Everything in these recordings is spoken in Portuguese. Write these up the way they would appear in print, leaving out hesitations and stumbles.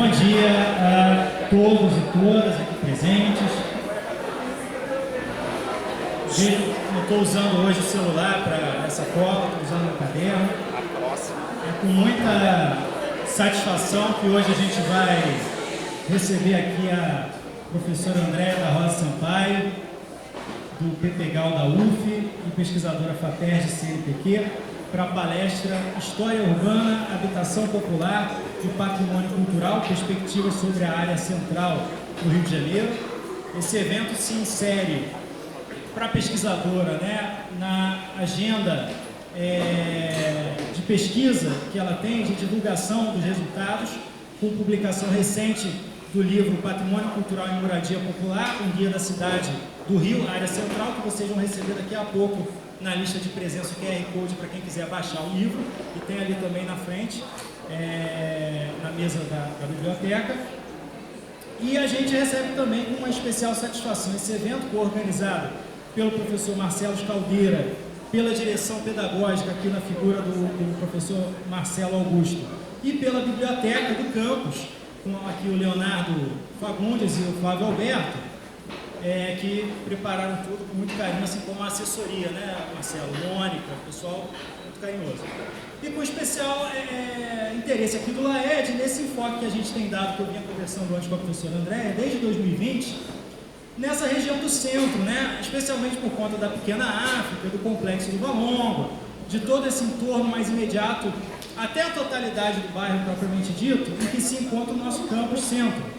Bom dia a todos e todas aqui presentes. Eu estou usando hoje o celular para essa cola, estou usando meu caderno. É com muita satisfação que hoje a gente vai receber aqui a professora Andréa da Rosa Sampaio, do PPGAL da UF e pesquisadora FAPERJ CNPq, para a palestra História Urbana, Habitação Popular e Patrimônio Cultural, perspectivas sobre a área central do Rio de Janeiro. Esse evento se insere para a pesquisadora, né, na agenda de pesquisa que ela tem, de divulgação dos resultados, com publicação recente do livro Patrimônio Cultural e Moradia Popular, um guia da cidade do Rio, área central, que vocês vão receber daqui a pouco na lista de presença, o QR Code para quem quiser baixar o livro, e tem ali também na frente, na mesa da biblioteca. E a gente recebe também com uma especial satisfação esse evento, organizado pelo professor Marcelo Caldeira, pela direção pedagógica aqui na figura do professor Marcelo Augusto, e pela biblioteca do campus, com aqui o Leonardo Fagundes e o Flávio Alberto, que prepararam tudo com muito carinho, assim como a assessoria, né, Marcelo, Mônica, pessoal muito carinhoso. E com especial interesse aqui do LAED, nesse enfoque que a gente tem dado, que eu vinha conversando antes com a professora Andréa, desde 2020, nessa região do centro, né, especialmente por conta da Pequena África, do Complexo do Valongo, de todo esse entorno mais imediato, até a totalidade do bairro propriamente dito, em que se encontra o nosso campus centro.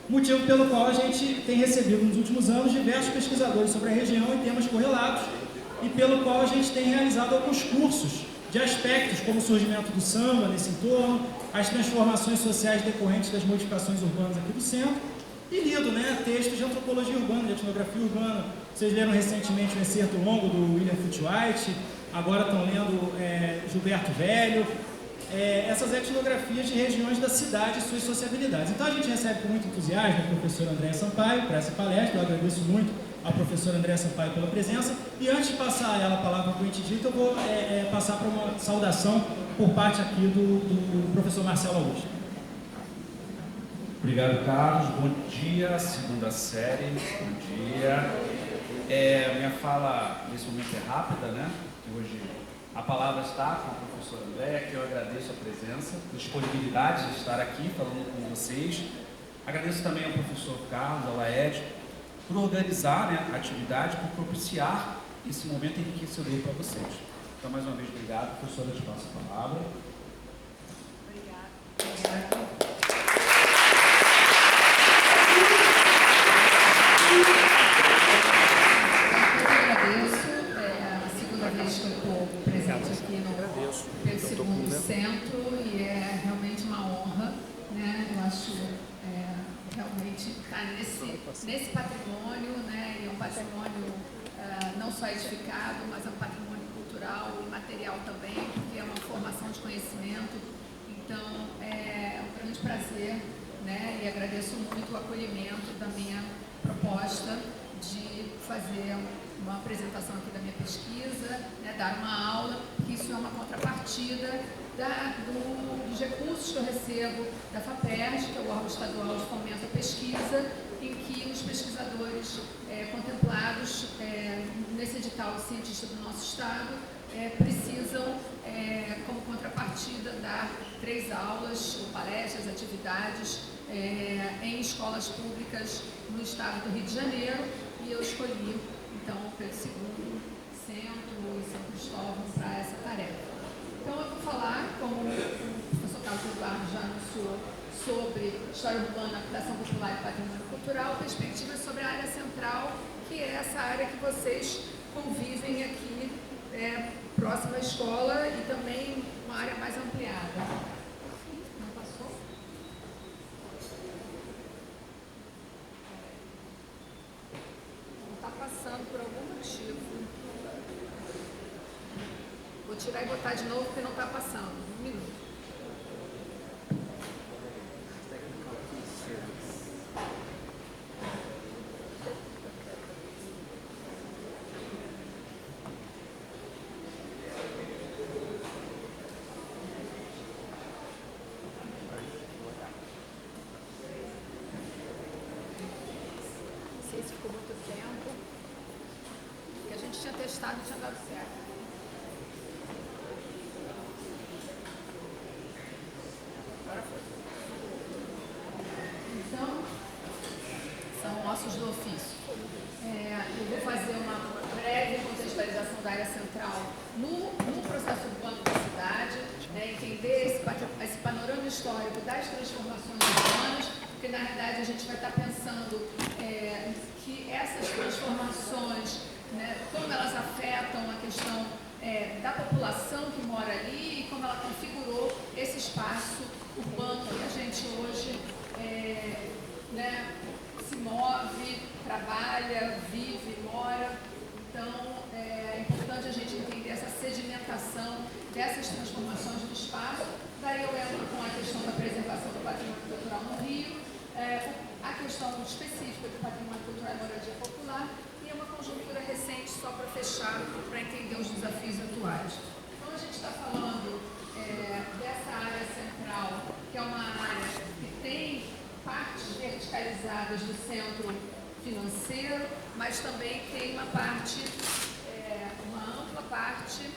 Motivo pelo qual a gente tem recebido nos últimos anos diversos pesquisadores sobre a região em temas correlatos, e pelo qual a gente tem realizado alguns cursos de aspectos como o surgimento do samba nesse entorno, as transformações sociais decorrentes das modificações urbanas aqui do centro, e lido, né, textos de antropologia urbana, de etnografia urbana. Vocês leram recentemente um excerto longo do William Foote-White, agora estão lendo Gilberto Velho, essas etnografias de regiões da cidade e suas sociabilidades. Então a gente recebe com muito entusiasmo a professora Andréa Sampaio para essa palestra. Eu agradeço muito à professora Andréa Sampaio pela presença, e antes de passar a ela a palavra para o dito, eu vou passar para uma saudação por parte aqui do professor Marcelo Augusto. Obrigado, Carlos. Bom dia, segunda série. Bom dia. Minha fala nesse momento é rápida, né? Hoje a palavra está com a professora Andréa, que eu agradeço a presença, a disponibilidade de estar aqui falando com vocês. Agradeço também ao professor Carlos, ao LAED, por organizar, né, a atividade, por propiciar esse momento enriquecedor para vocês. Então, mais uma vez, obrigado. Professora, te passo a palavra. Obrigada. Pelo segundo centro, e é realmente uma honra, né? Eu acho realmente estar nesse patrimônio, né? E é um patrimônio não só edificado, mas é um patrimônio cultural e material também, porque é uma formação de conhecimento. Então é um grande prazer, né? E agradeço muito o acolhimento da minha proposta de fazer uma apresentação aqui da minha pesquisa, né, dar uma aula, que isso é uma contrapartida dos recursos que eu recebo da FAPERJ, que é o órgão estadual de fomento à pesquisa, em que os pesquisadores contemplados nesse edital de cientista do nosso estado precisam, como contrapartida, dar 3 aulas, palestras, atividades em escolas públicas no estado do Rio de Janeiro, e eu escolhi então pelo segundo centro e São Cristóvão para essa tarefa. Então eu vou falar, como o professor Carlos Eduardo já anunciou, sobre história urbana, habitação popular e patrimônio cultural, perspectivas sobre a área central, que é essa área que vocês convivem aqui, próxima à escola, e também uma área mais ampliada. Por algum motivo. Vou tirar e botar de novo porque não está passando. 1 minuto. por muito tempo, que a gente tinha testado e tinha dado certo. Agora foi. Então, são ossos do ofício. Eu vou fazer uma breve contextualização da área central no processo urbano da cidade, né, entender esse panorama histórico das transformações urbanas, porque na realidade a gente vai estar pensando que essas transformações, né, como elas afetam a questão da população que mora ali e como ela configurou esse espaço urbano que a gente hoje né, se move, trabalha, vive, mora. Então, é importante a gente entender essa sedimentação dessas transformações do espaço. Daí eu entro com a questão da preservação do patrimônio cultural no Rio, a questão específica do patrimônio cultural e moradia popular e uma conjuntura recente, só para fechar, para entender os desafios atuais. Então, a gente está falando dessa área central, que é uma área que tem partes verticalizadas do centro financeiro, mas também tem uma parte, uma ampla parte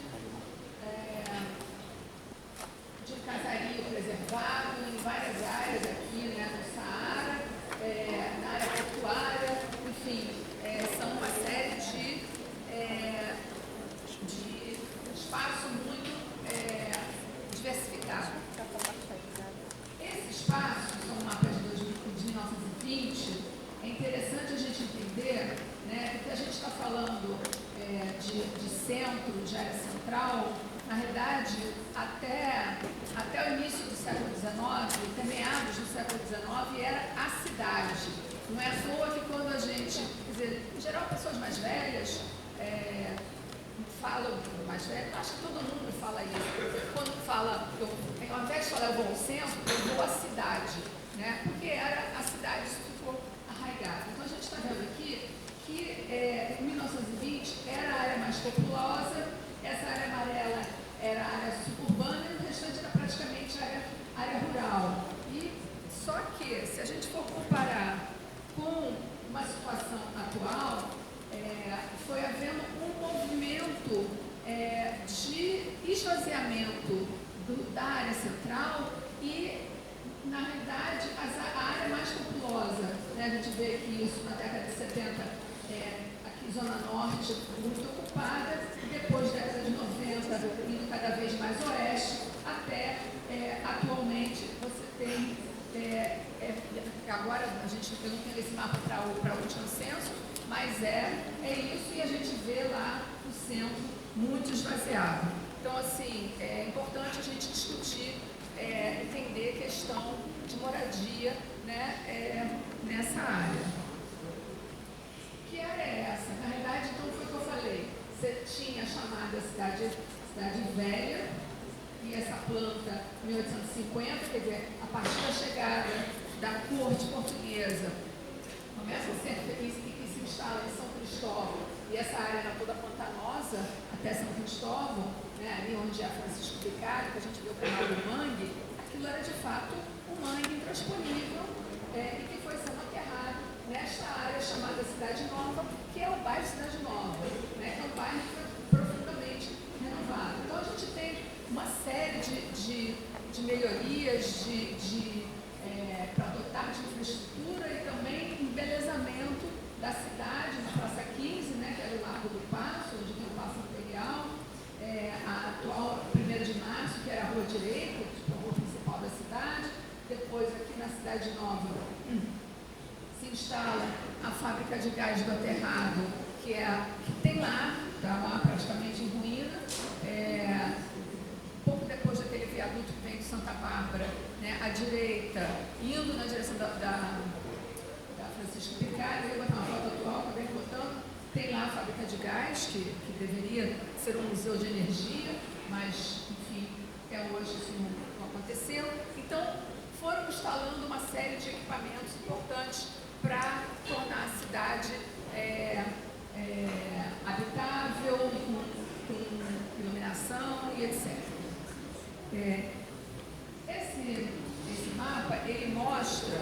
de casario preservado em várias áreas aqui, né, no Saara, na área portuária, enfim, são uma série de espaço muito diversificado. Esse espaço, são mapas de 1920, é interessante a gente entender, né, porque a gente está falando de centro, de área central, na realidade, até o início do século XIX, até meados do século XIX, era a cidade. Não é à toa que quando a gente, quer dizer, em geral, pessoas mais velhas falam, mais velhas, acho que todo mundo fala isso. Quando fala, ao invés de falar eu vou ao centro, eu vou à cidade, né? Porque a cidade ficou arraigada. Então a gente está vendo aqui que em 1920 era a área mais populosa, essa área amarela era a área suburbana e o restante era praticamente a área rural. E só que, se a gente for comparar com uma situação atual, foi havendo um movimento de esvaziamento da área central e, na realidade, a área mais populosa, né? A gente vê aqui isso na década de 70, aqui Zona Norte muito ocupada, e depois da década de 90, indo cada vez mais oeste, até atualmente você tem, agora eu não tenho esse mapa para o último censo, mas é isso, e a gente vê lá o centro muito esvaziado. Então, assim, é importante a gente discutir, entender a questão de moradia, né, nessa área. Que área é essa? Na realidade, então, foi o que eu falei. Você tinha a chamada cidade velha, e essa planta, 1850, quer dizer, a partir da chegada da corte portuguesa, começa a ser que se instala em São Cristóvão, e essa área era toda pantanosa, até São Cristóvão, né, ali onde é Francisco Bicário, que a gente vê o canal do mangue, aquilo era de fato um mangue intransponível, e que foi sendo aterrado nesta área chamada Cidade Nova, que é o bairro Cidade Nova, né, que é um bairro que foi profundamente renovado. Então a gente tem uma série de melhorias, para dotar de infraestrutura e também embelezamento da cidade, na Praça 15, né, que era o Largo do Paço, onde tem o Paço Imperial, a atual 1º de Março, que era a Rua Direita, tipo, a rua principal da cidade. Depois, aqui na Cidade Nova, se instala a fábrica de gás do Aterrado, que tem lá, está lá praticamente em ruína. Pouco depois daquele viaduto que vem de Santa Bárbara, né, à direita, indo na direção da Francisco Bicário, eu vou botar uma foto atual, acabei botando, tem lá a fábrica de gás, que deveria ser um museu de energia, mas, enfim, até hoje isso não aconteceu. Então, foram instalando uma série de equipamentos importantes para tornar a cidade habitável, com iluminação e etc. Esse mapa, ele mostra,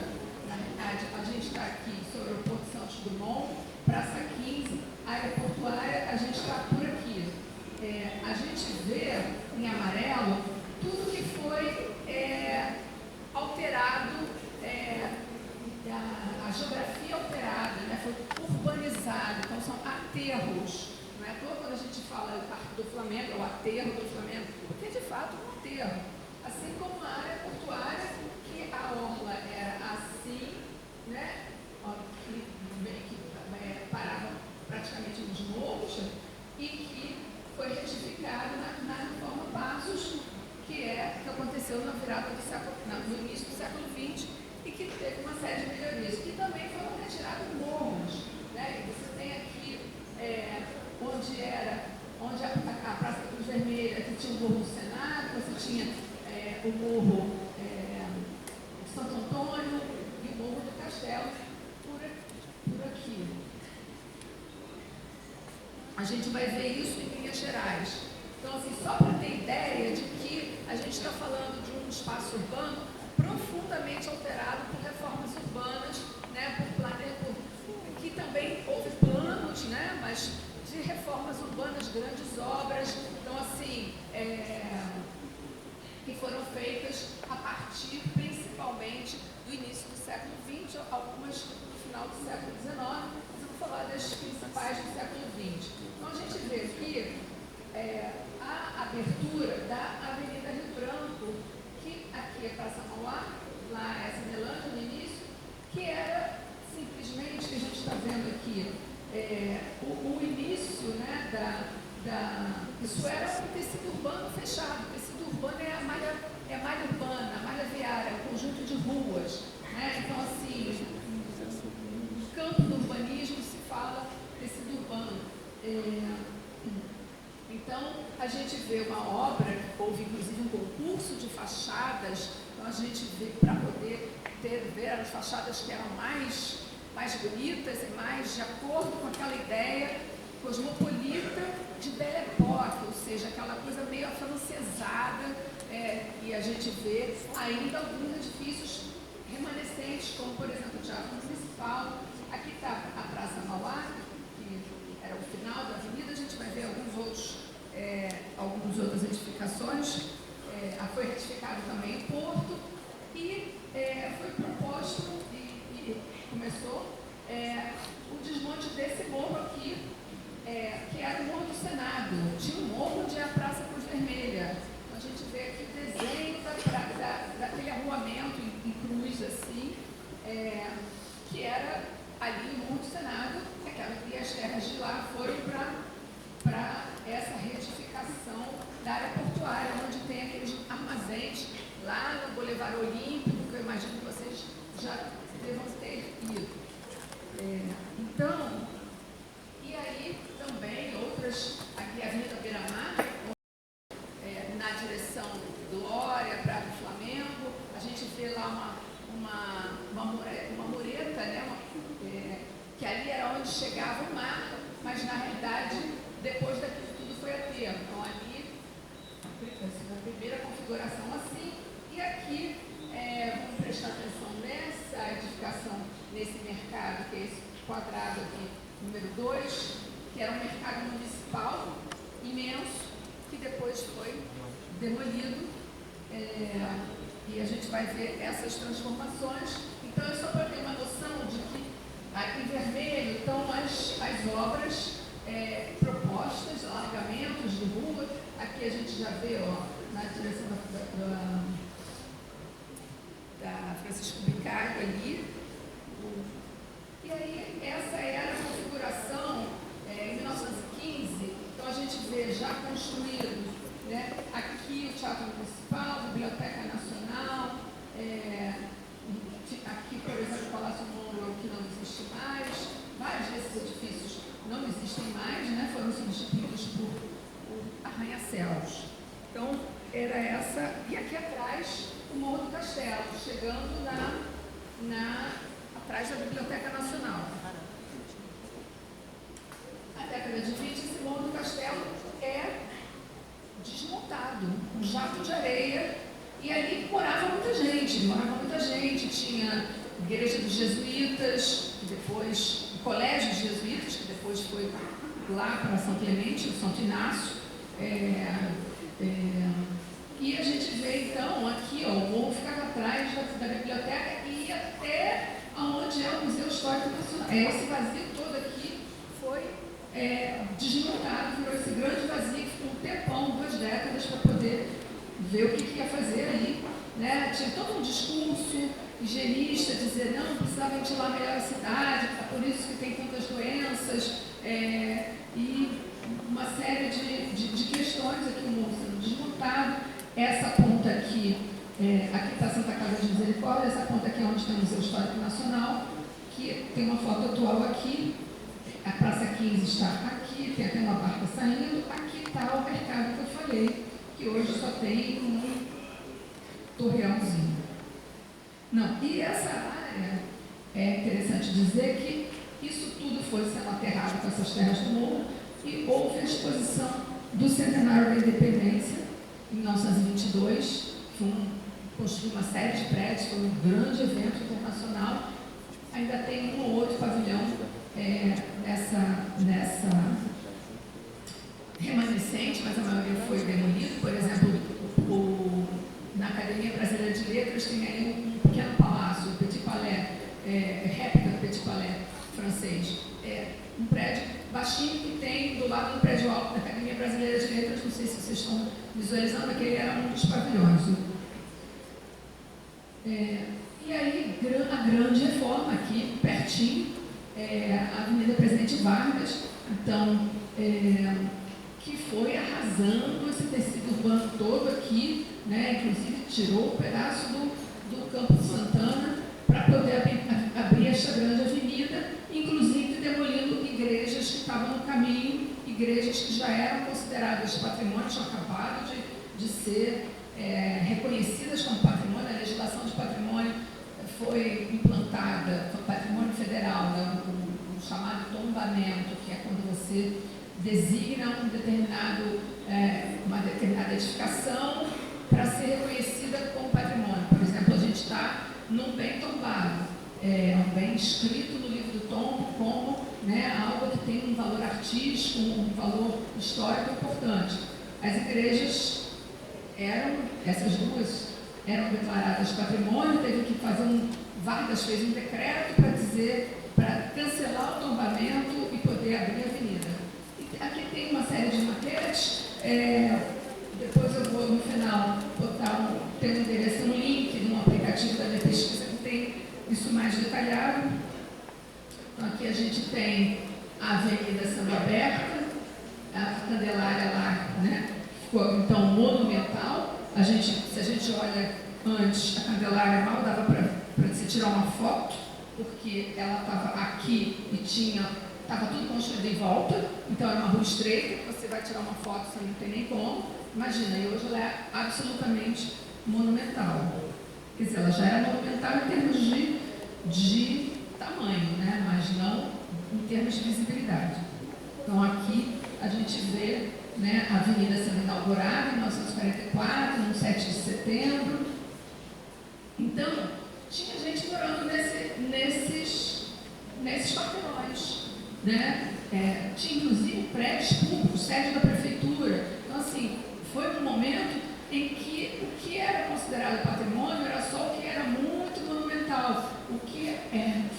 Na verdade, a gente está aqui sobre o aeroporto Santos Dumont, Praça 15, área portuária, a gente está por aqui. A gente vê em amarelo tudo que foi alterado, a geografia alterada, né? Foi urbanizado, então são aterros. Não é à toa quando a gente fala do Flamengo, é o aterro do Flamengo, porque de fato é um aterro. Assim como a área portuária, que a orla era assim, né? Que parava praticamente nos morros e que foi retificado na reforma Passos, que aconteceu na virada do século, no início do século XX, e que teve uma série de melhorias, que também foram retirados morros. Né? E você tem aqui onde a Praça Cruz Vermelha, que tinha o Morro do Senado, você tinha o Morro de Santo Antônio e o Morro do Castelo, por aqui. A gente vai ver isso em linhas gerais. Então, assim, só para ter ideia de que a gente está falando de um espaço urbano profundamente alterado por reformas urbanas, né, que também houve planos, né, mas de reformas urbanas, grandes obras, então, assim, que foram feitas a partir, principalmente, do início do século XX, algumas no final do século XIX, mas eu vou falar das principais do século XX. Então, a gente vê aqui a abertura da Avenida Rio Branco, que aqui é Praça Mauá, lá é Cinelândia no início, que era simplesmente, que a gente está vendo aqui, o início, né, isso era um tecido urbano fechado. O tecido urbano é a malha urbana, a malha viária, o conjunto de ruas. Né? Então, assim, no campo do urbanismo se fala tecido urbano. Então, a gente vê uma obra, houve inclusive um concurso de fachadas, então a gente vê para poder ver as fachadas que eram mais bonitas e mais de acordo com aquela ideia cosmopolita de Belle Époque, ou seja, aquela coisa meio afrancesada, e a gente vê ainda alguns edifícios remanescentes, como por exemplo o Teatro Municipal. Aqui está a Praça Mauá, que era o final da avenida, a gente vai ver algumas outras edificações. Foi retificado também o Porto e foi proposto e começou o desmonte desse morro aqui, que era o Morro do Senado. Tinha um morro onde é a Praça Cruz Vermelha. Então, a gente vê aqui o desenho daquele arruamento em cruz, assim, que era ali o Morro do Senado, e as terras de lá foram para essa retificação da área portuária, onde tem aqueles armazéns lá no Boulevard Olímpico, que eu imagino que vocês já devam ter ido. Então, e aí também outras, aqui a Avenida Beira-Mar, na direção Glória, Praia do Flamengo, a gente vê lá uma mureta, né, que ali era onde chegava o mar, mas na realidade, depois daquilo tudo foi aterro. Então ali, a primeira configuração assim, e aqui, vamos prestar atenção nessa edificação, nesse mercado, que é esse quadrado aqui, número 2, que era um mercado municipal imenso, que depois foi demolido, e a gente vai ver essas transformações. Então, é só para ter uma noção de que aqui em vermelho estão as obras propostas, alargamentos de rua. Aqui a gente já vê, na direção da Francisco Bicalho ali. E aí, essa era a configuração em 1915. Então, a gente vê já construído, né, aqui o Teatro Municipal, a Biblioteca Nacional, aqui, por exemplo, o Palácio Monroe, que não existe mais. Vários desses edifícios não existem mais, né, foram substituídos por arranha-céus. Então, era essa. E aqui atrás, o Morro do Castelo, chegando atrás da Biblioteca Nacional. Na década de 20, esse Morro do Castelo é desmontado, um jato de areia, e ali morava muita gente, tinha Igreja dos Jesuítas, que depois, o Colégio dos Jesuítas, que depois foi lá para São Clemente, Santo Inácio. E a gente vê então aqui, ó, o morro ficava atrás da biblioteca e ia até onde é o Museu Histórico Nacional. Esse vazio todo aqui foi desmontado, virou esse grande vazio que ficou um tempão, 2 décadas, para poder ver o que ia fazer ali. Né? Tinha todo um discurso higienista, dizer não precisava ventilar melhor a cidade, é por isso que tem tantas doenças, e uma série de questões aqui, o morro sendo desmontado. Essa ponta aqui, aqui está a Santa Casa de Misericórdia, essa ponta aqui é onde tem o Museu Histórico Nacional, que tem uma foto atual aqui, a Praça 15 está aqui, tem até uma barca saindo, aqui está o mercado que eu falei, que hoje só tem um torreãozinho. Não, e essa área, é interessante dizer que isso tudo foi sendo aterrado com essas terras do morro e houve a exposição do Centenário da Independência, em 1922, construiu uma série de prédios, foi um grande evento internacional. Ainda tem um ou outro pavilhão nessa remanescente, mas a maioria foi demolido. Por exemplo, na Academia Brasileira de Letras tem aí um pequeno palácio, o Petit Palais, réplica do Petit Palais francês. Um prédio baixinho que tem do lado do prédio alto da Academia Brasileira de Letras, não sei se vocês estão visualizando, aquele era um dos pavilhões. E aí, a grande reforma aqui, pertinho, a Avenida Presidente Vargas, então, que foi arrasando esse tecido urbano todo aqui, né, inclusive tirou um pedaço do Campo de Santana para poder abrir esta grande avenida, inclusive demolindo igrejas que estavam no caminho, igrejas que já eram consideradas patrimônio, tinham acabado de ser reconhecidas como patrimônio. A legislação de patrimônio foi implantada, foi patrimônio federal, né, o chamado tombamento, que é quando você designa uma determinada edificação para ser reconhecida como patrimônio. Por exemplo, a gente está num bem tombado, um bem escrito no livro do tombo como, né, algo que tem um valor artístico, um valor histórico importante. As igrejas essas duas eram declaradas patrimônio, teve que Vargas fez um decreto para cancelar o tombamento e poder abrir a avenida. E aqui tem uma série de maquetes, depois eu vou no final ter um endereço, um link de um aplicativo da minha pesquisa que tem isso mais detalhado. Então aqui a gente tem a avenida sendo aberta, a Candelária lá, né, ficou então monumental. Se a gente olha antes, a Candelária mal dava para se tirar uma foto, porque ela estava aqui e estava tudo construído em volta, então era uma rua estreita, você vai tirar uma foto, você não tem nem como. Imagina, e hoje ela é absolutamente monumental. Quer dizer, ela já era monumental em termos de tamanho, né? Mas não em termos de visibilidade. Então aqui a gente vê, né, a avenida sendo inaugurada em 1944, no 7 de setembro. Então, tinha gente morando nesses quarteirões, né? Tinha inclusive prédios públicos, sede da prefeitura. Então, assim, foi um momento em que o que era considerado patrimônio era só o que era muito monumental. O que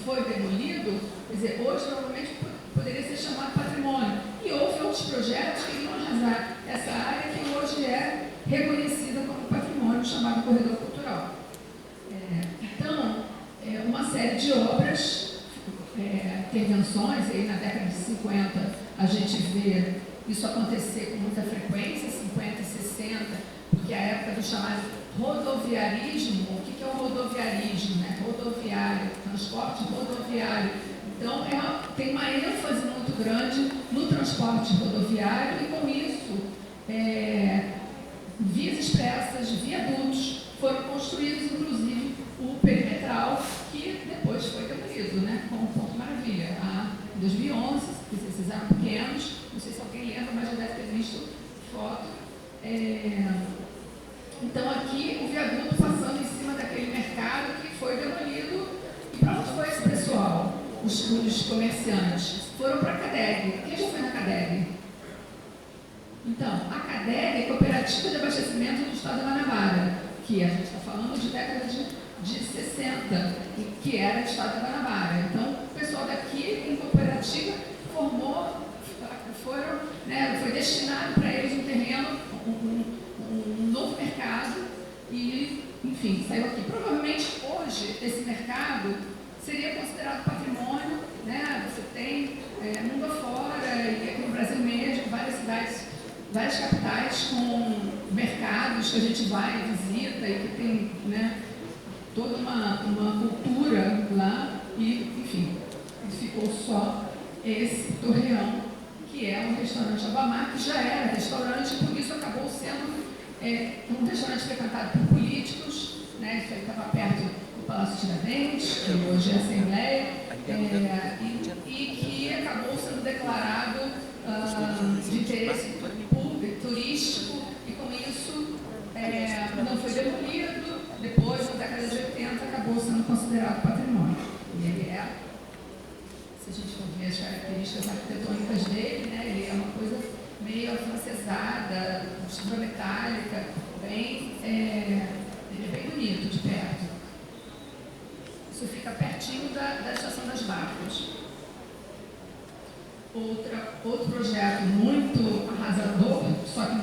foi demolido, quer dizer, hoje provavelmente poderia ser chamado patrimônio. E houve outros projetos que iam arrasar essa área que hoje é reconhecida como patrimônio, chamado Corredor Cultural. Então, uma série de obras, intervenções, aí na década de 50 a gente vê isso acontecer com muita frequência, 50 e 60, porque é a época do chamado rodoviarismo. O que é o rodoviarismo? Né? Rodoviário, transporte rodoviário. Então, tem uma ênfase muito grande no transporte rodoviário e, com isso, vias expressas, viadutos foram construídos, inclusive o perimetral, que depois foi demolido, né, como Ponto Maravilha. Em 2011, vocês eram pequenos, não sei se alguém lembra, mas já deve ter visto foto. Então, aqui o viaduto passando em cima daquele mercado que foi demolido e os comerciantes foram para a CADEG. Quem já foi na CADEG? Então, a CADEG é a Cooperativa de Abastecimento do Estado da Guanabara, que a gente está falando de década de 60, que era do Estado da Guanabara. Então, o pessoal daqui, em cooperativa, foi destinado para eles um terreno, um novo mercado, e, enfim, saiu aqui. Provavelmente, hoje, esse mercado seria considerado patrimônio, né? Você tem mundo afora, e aqui no Brasil mesmo, várias cidades, várias capitais com mercados que a gente vai e visita e que tem, né, toda uma cultura lá, e, enfim, ficou só esse Torreão, que é um restaurante Abamar, que já era restaurante, e por isso acabou sendo um restaurante frequentado por políticos, né? Isso aí estava perto do Palácio Tiradentes, que hoje é a Assembleia, e que acabou sendo declarado de interesse público, turístico, e com isso não foi demolido. Depois, na década de 80, acabou sendo considerado patrimônio. E ele se a gente for ver as características arquitetônicas dele, né, ele é uma coisa meio afrancesada, estrutura metálica, ele é bem bonito de perto. Isso fica pertinho da Estação das Barcas. Outro projeto muito arrasador, só que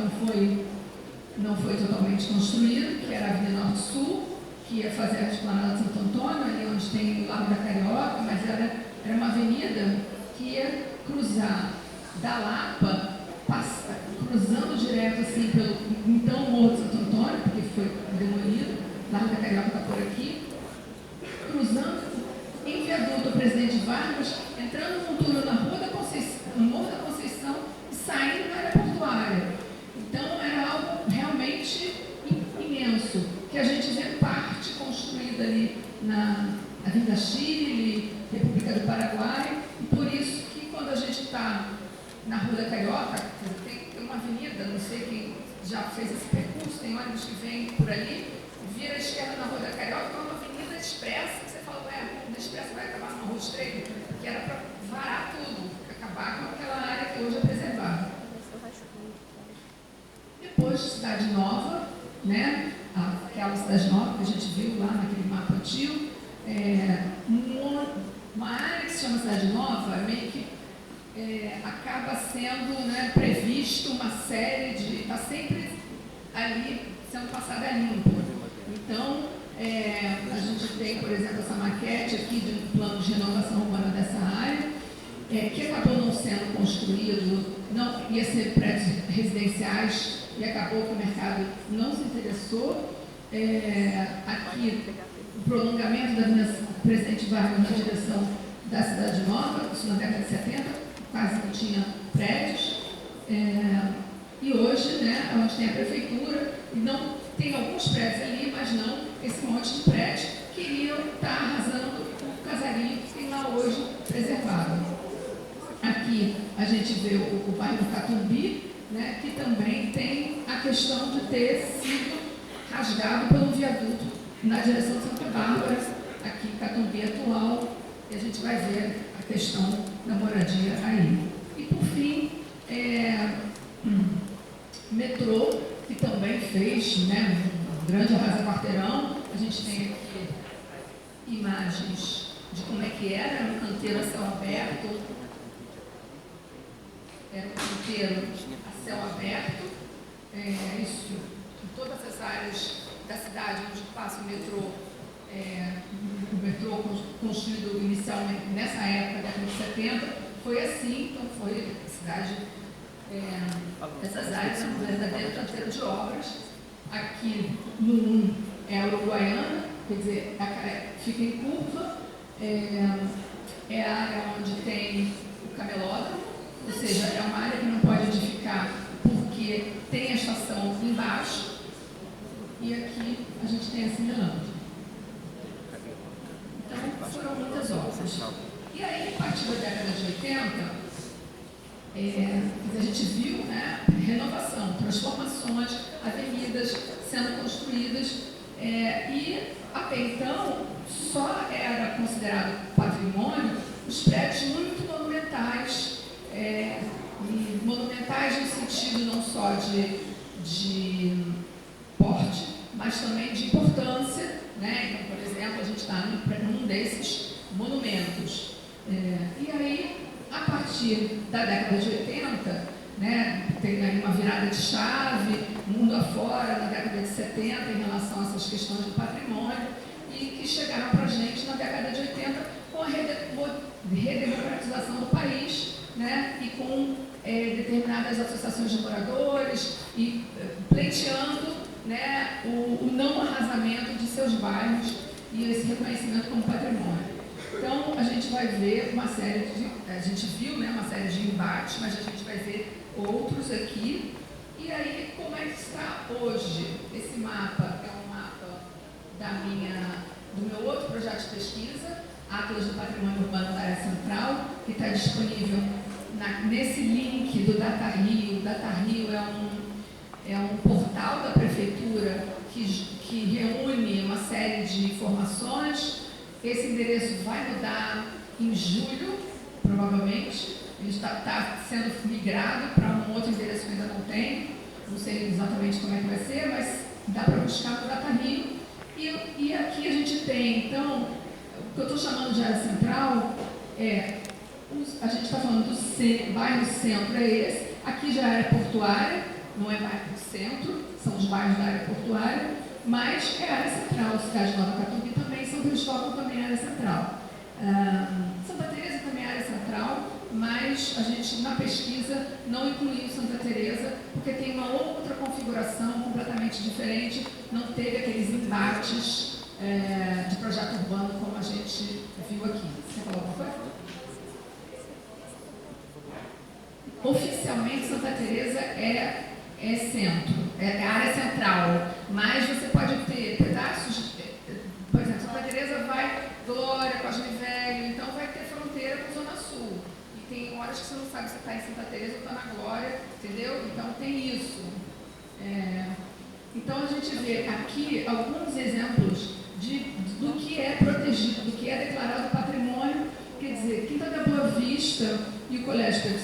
não foi totalmente construído, que era a Avenida Norte-Sul, que ia fazer a Esplanada de Santo Antônio, ali onde tem o Largo da Carioca, mas era uma avenida que ia cruzar da Lapa, cruzando direto assim pelo então Morro de Santo Antônio, porque foi demolido, o Largo da Carioca está por aqui, cruzando em viaduto Presidente Vargas, entrando num túnel na Rua da Conceição, no Morro da Conceição, e saindo na área portuária. Então era algo realmente imenso, que a gente vê parte construída ali na Avenida Chile, República do Paraguai, e por isso que quando a gente está na Rua da Carioca, tem uma avenida, não sei quem já fez esse percurso, tem ônibus que vem por ali, vira à esquerda na Rua da Carioca, é uma avenida expressa, que você fala, a Avenida Expressa vai acabar numa rua estreita, que era para varar tudo, acabar com aquela área que hoje é preservada. Depois, Cidade Nova, né? Aquela Cidade Nova que a gente viu lá naquele mapa antigo, uma área que se chama Cidade Nova, meio que acaba sendo, né, previsto uma série de... está sempre ali sendo passada a limpo. Então, a gente tem, por exemplo, essa maquete aqui de um plano de renovação urbana dessa área, que acabou não sendo construído, não ia ser prédios residenciais, e acabou que o mercado não se interessou. Aqui, o prolongamento da Avenida Presidente Vargas na direção da Cidade Nova, isso na década de 70, quase não tinha prédios. E hoje, né, onde tem a prefeitura, e não tem alguns prédios ali, mas não esse monte de prédios que iriam estar arrasando o casarinho que tem lá hoje preservado. Aqui a gente vê o bairro do Catumbi, né, que também tem a questão de ter sido rasgado pelo viaduto na direção de Santa Bárbara, aqui em Catumbi atual, e a gente vai ver a questão da moradia aí. E por fim, metrô, que também fez, né, um grande arrasa-quarteirão. A gente tem aqui imagens de como é que era um canteiro a céu aberto. Era um canteiro a céu aberto, isso em todas as áreas da cidade onde passa o metrô construído inicialmente nessa época, década de 70, foi assim. Então foi a cidade, essas áreas são verdadeiro canteiro de obras. Aqui no 1 é a Uruguaiana, quer dizer, fica em curva, é a área onde tem o camelódromo, ou seja, é uma área que não pode edificar porque tem a estação embaixo, e aqui a gente tem a Cinelândia. Então, foram muitas obras. E aí, a partir da década de 80, a gente viu, né, renovação, transformações, avenidas sendo construídas, e até então só era considerado patrimônio os muitos prédios muito monumentais, e monumentais no sentido não só de porte, mas também de importância, né? Então, por exemplo, a gente está num desses monumentos. E aí, a partir da década de 80, né, tem aí uma virada de chave, mundo afora, na década de 70, em relação a essas questões do patrimônio, e que chegaram para a gente na década de 80 com a redemocratização do país, né, e com determinadas associações de moradores e pleiteando, né, o não arrasamento de seus bairros e esse reconhecimento como patrimônio. Então, a gente vai ver uma série a gente viu, né, uma série de embates, mas a gente vai ver outros aqui. E aí, como é que está hoje? Esse mapa é um mapa do meu outro projeto de pesquisa, Atlas do Patrimônio Urbano da Área Central, que está disponível nesse link do DataRio. O DataRio é um portal da prefeitura que reúne uma série de informações. Esse endereço vai mudar em julho, provavelmente. Ele está sendo migrado para um outro endereço que ainda não tem. Não sei exatamente como é que vai ser, mas dá para buscar no DataRio. E aqui a gente tem, então, o que eu estou chamando de área central a gente está falando do bairro centro, é esse. Aqui já é área portuária, não é bairro centro, são os bairros da área portuária, mas é área central. Cidade Nova Catubi também, São Cristóvão também é área central. Santa Teresa também é área central, mas a gente, na pesquisa, não incluiu Santa Teresa, porque tem uma outra configuração completamente diferente, não teve aqueles embates de projeto urbano como a gente viu aqui. Você falou alguma coisa? Oficialmente, Santa Teresa é centro, é área central, mas você pode ter pedaços, por exemplo, Santa Teresa vai Glória, Cosme Velho, então vai ter fronteira com a Zona Sul. E tem horas que você não sabe se está em Santa Teresa ou está na Glória, entendeu? Então tem isso. Então a gente vê aqui alguns exemplos do que é protegido, do que é declarado patrimônio. Quer dizer, Quinta da Boa Vista e o Colégio Pedro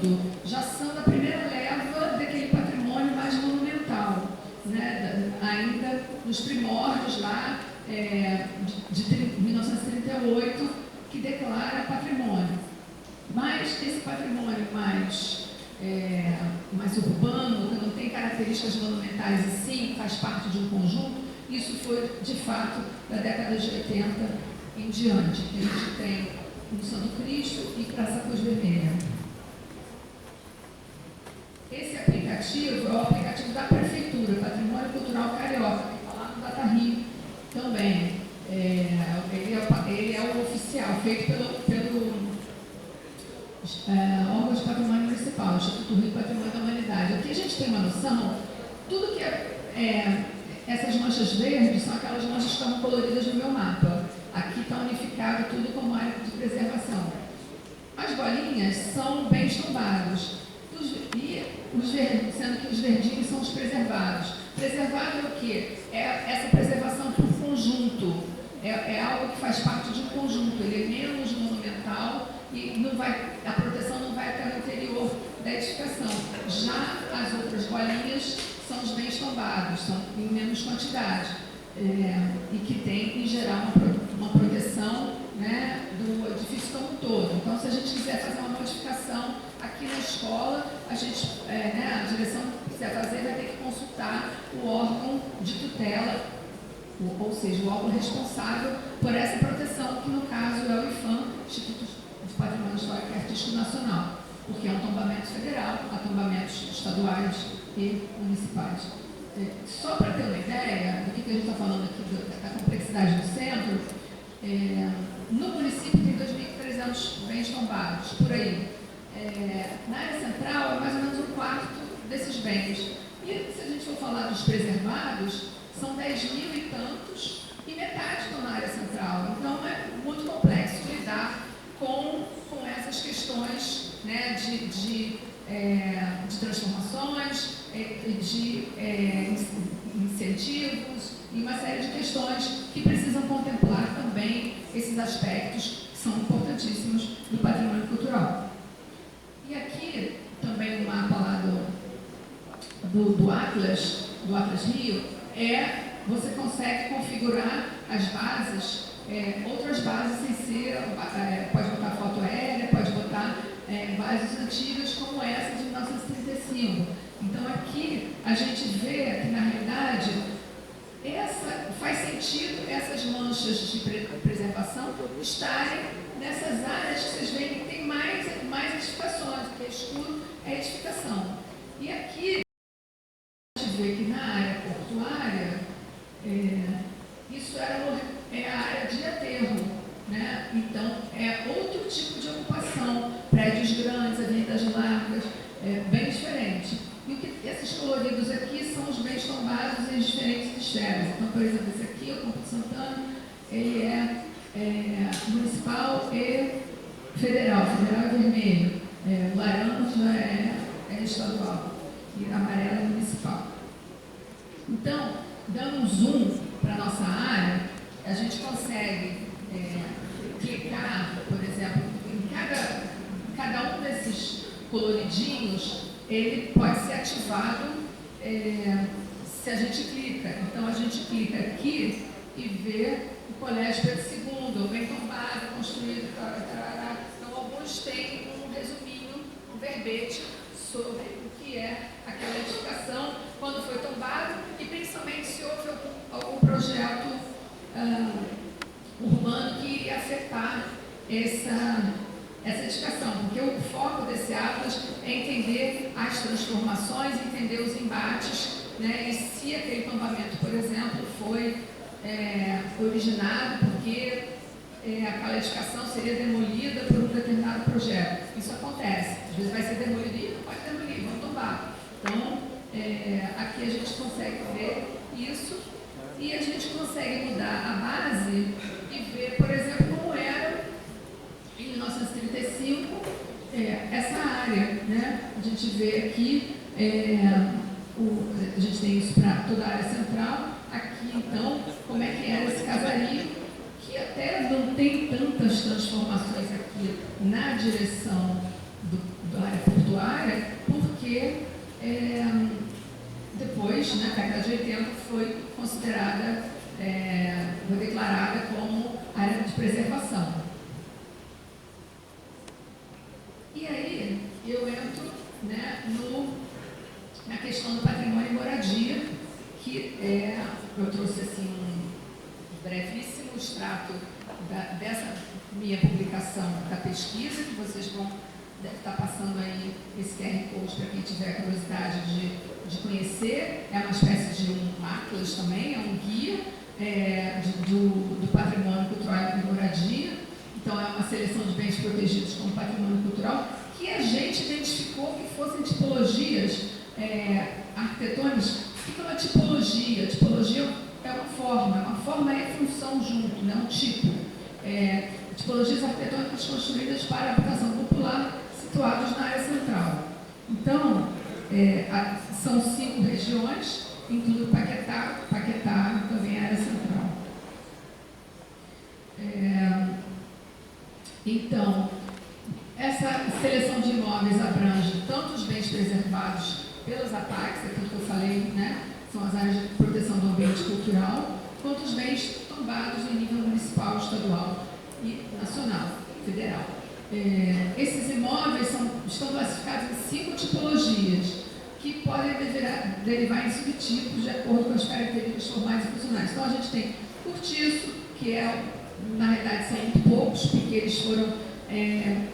II já são da primeira leva daquele patrimônio mais monumental, né? Ainda nos primórdios lá de 1938, que declara patrimônio. Mas esse patrimônio mais urbano, que não tem características monumentais e sim faz parte de um conjunto, isso foi de fato da década de 80 em diante, que a gente tem no Santo Cristo e Praça Cruz Vermelha. Esse aplicativo é o aplicativo da Prefeitura, Patrimônio Cultural Carioca, que está lá no DataRio também. Ele é o oficial, feito pelo órgão de patrimônio municipal, Instituto Rio Patrimônio da Humanidade. Aqui a gente tem uma noção, tudo que essas manchas verdes são aquelas manchas que estavam coloridas no meu mapa. Aqui está unificado tudo como área de preservação. As bolinhas são bens tombados, sendo que os verdinhos são os preservados. Preservado é o quê? É essa preservação por conjunto. É algo que faz parte de um conjunto. Ele é menos monumental e a proteção não vai até o interior da edificação. Já as outras bolinhas são os bens tombados, são em menos quantidade. E que tem, em geral, uma proteção, né, do edifício como um todo. Então, se a gente quiser fazer uma modificação aqui na escola, a direção que quiser fazer vai ter que consultar o órgão de tutela, ou seja, o órgão responsável por essa proteção, que no caso é o IPHAN, Instituto de Patrimônio Histórico e Artístico Nacional, porque é um tombamento federal, há tombamentos estaduais e municipais. Só para ter uma ideia do que a gente está falando aqui, da complexidade do centro, no município tem 2.300 bens tombados, por aí. Na área central é mais ou menos um quarto desses bens. E se a gente for falar dos preservados, são 10 mil e tantos, e metade estão na área central. Então é muito complexo de lidar com essas questões, né, de transformações, de incentivos e uma série de questões que precisam contemplar também esses aspectos que são importantes. importantíssimos do patrimônio cultural. E aqui, também o mapa lá do Atlas Rio, você consegue configurar as bases, outras bases sem ser, pode botar foto aérea, pode botar bases antigas como essa de 1935. Então aqui a gente vê que na realidade faz sentido essas manchas de preservação estarem nessas áreas que vocês veem que tem mais edificações, porque escuro é edificação. E aqui a gente vê que na área portuária, isso é a área de aterro, né? Então é outro tipo de ocupação, prédios grandes, avenidas largas, bem diferente. E esses coloridos aqui são os bens tombados em diferentes esferas. Então, por exemplo, esse aqui, o Campo de Santana, ele é municipal e federal. Federal é vermelho, laranja é estadual e amarelo é municipal. Então, dando um zoom para a nossa área, a gente consegue clicar, por exemplo, em cada um desses coloridinhos, ele pode ser ativado se a gente clica. Então, a gente clica aqui e vê o Colégio Pedro II, o bem tombado, construído, tarará. Então, alguns têm um resuminho, um verbete sobre o que é aquela edificação, quando foi tombado e principalmente se houve algum projeto urbano que iria afetar essa edificação, porque o foco desse Atlas é entender as transformações, entender os embates, né, e se aquele tombamento, por exemplo, foi originado porque aquela edificação seria demolida por um determinado projeto. Isso acontece. Às vezes vai ser demolido e não pode demolir, vão tombar. Então, aqui a gente consegue ver isso e a gente consegue mudar a base e ver, por exemplo, como era em 1935 essa área, né? A gente vê aqui, a gente tem isso para toda a área central. Aqui, então, como é que era esse casario, que até não tem tantas transformações aqui na direção da área portuária, porque depois, na década de 80, foi considerada, foi declarada como área de preservação. E aí, eu entro, né, na questão do patrimônio e moradia, que eu trouxe assim um brevíssimo extrato dessa minha publicação da pesquisa, que vocês deve estar passando aí esse QR Code para quem tiver curiosidade de conhecer. É uma espécie de um atlas também, é um guia do patrimônio cultural e moradia. Então, é uma seleção de bens protegidos como patrimônio cultural, que a gente identificou que fossem tipologias arquitetônicas. O que é uma tipologia? Tipologia é uma forma é função junto, né? Um tipo. Tipologias arquitetônicas construídas para habitação popular, situados na área central. Então, são 5 regiões, incluindo Paquetá também é área central. Então, essa seleção de imóveis abrange tanto os bens preservados pelas APACs, aquilo que eu falei, né, são as áreas de proteção do ambiente cultural, quanto os bens tombados em nível municipal, estadual e nacional, federal. Esses imóveis estão classificados em 5 tipologias, que podem derivar em subtipos de acordo com as características formais e funcionais. Então, a gente tem cortiço, que na realidade são muito poucos, porque eles foram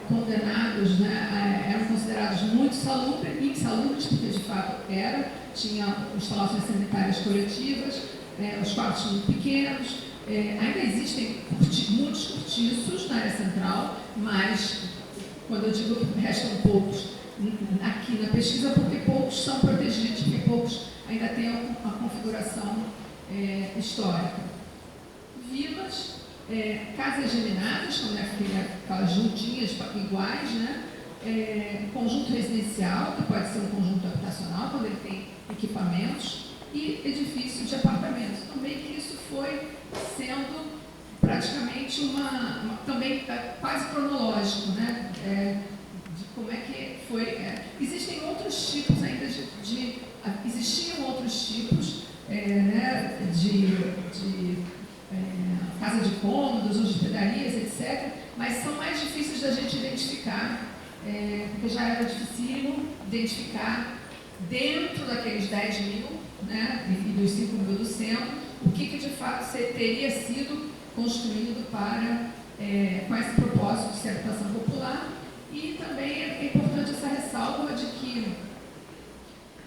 condenados, né, eram considerados muito insalubres, porque de fato tinham instalações sanitárias coletivas, os quartos muito pequenos, ainda existem muitos cortiços na área central, mas quando eu digo que restam poucos aqui na pesquisa, porque poucos são protegidos, porque poucos ainda têm uma configuração histórica. Vilas, casas geminadas, como aquelas juntinhas iguais, né? Conjunto residencial, que pode ser um conjunto habitacional, quando ele tem equipamentos, e edifício de apartamentos. Então, meio que isso foi sendo, para praticamente também quase cronológico, né? De como é que foi. Existem outros tipos ainda existiam outros tipos, né, de casa de cômodos, hospedarias, etc., mas são mais difíceis da gente identificar, porque já era difícil identificar dentro daqueles 10 mil, né, e dos 5 mil do centro, o que de fato teria sido construído com esse propósito de ser habitação popular. E também é importante essa ressalva de que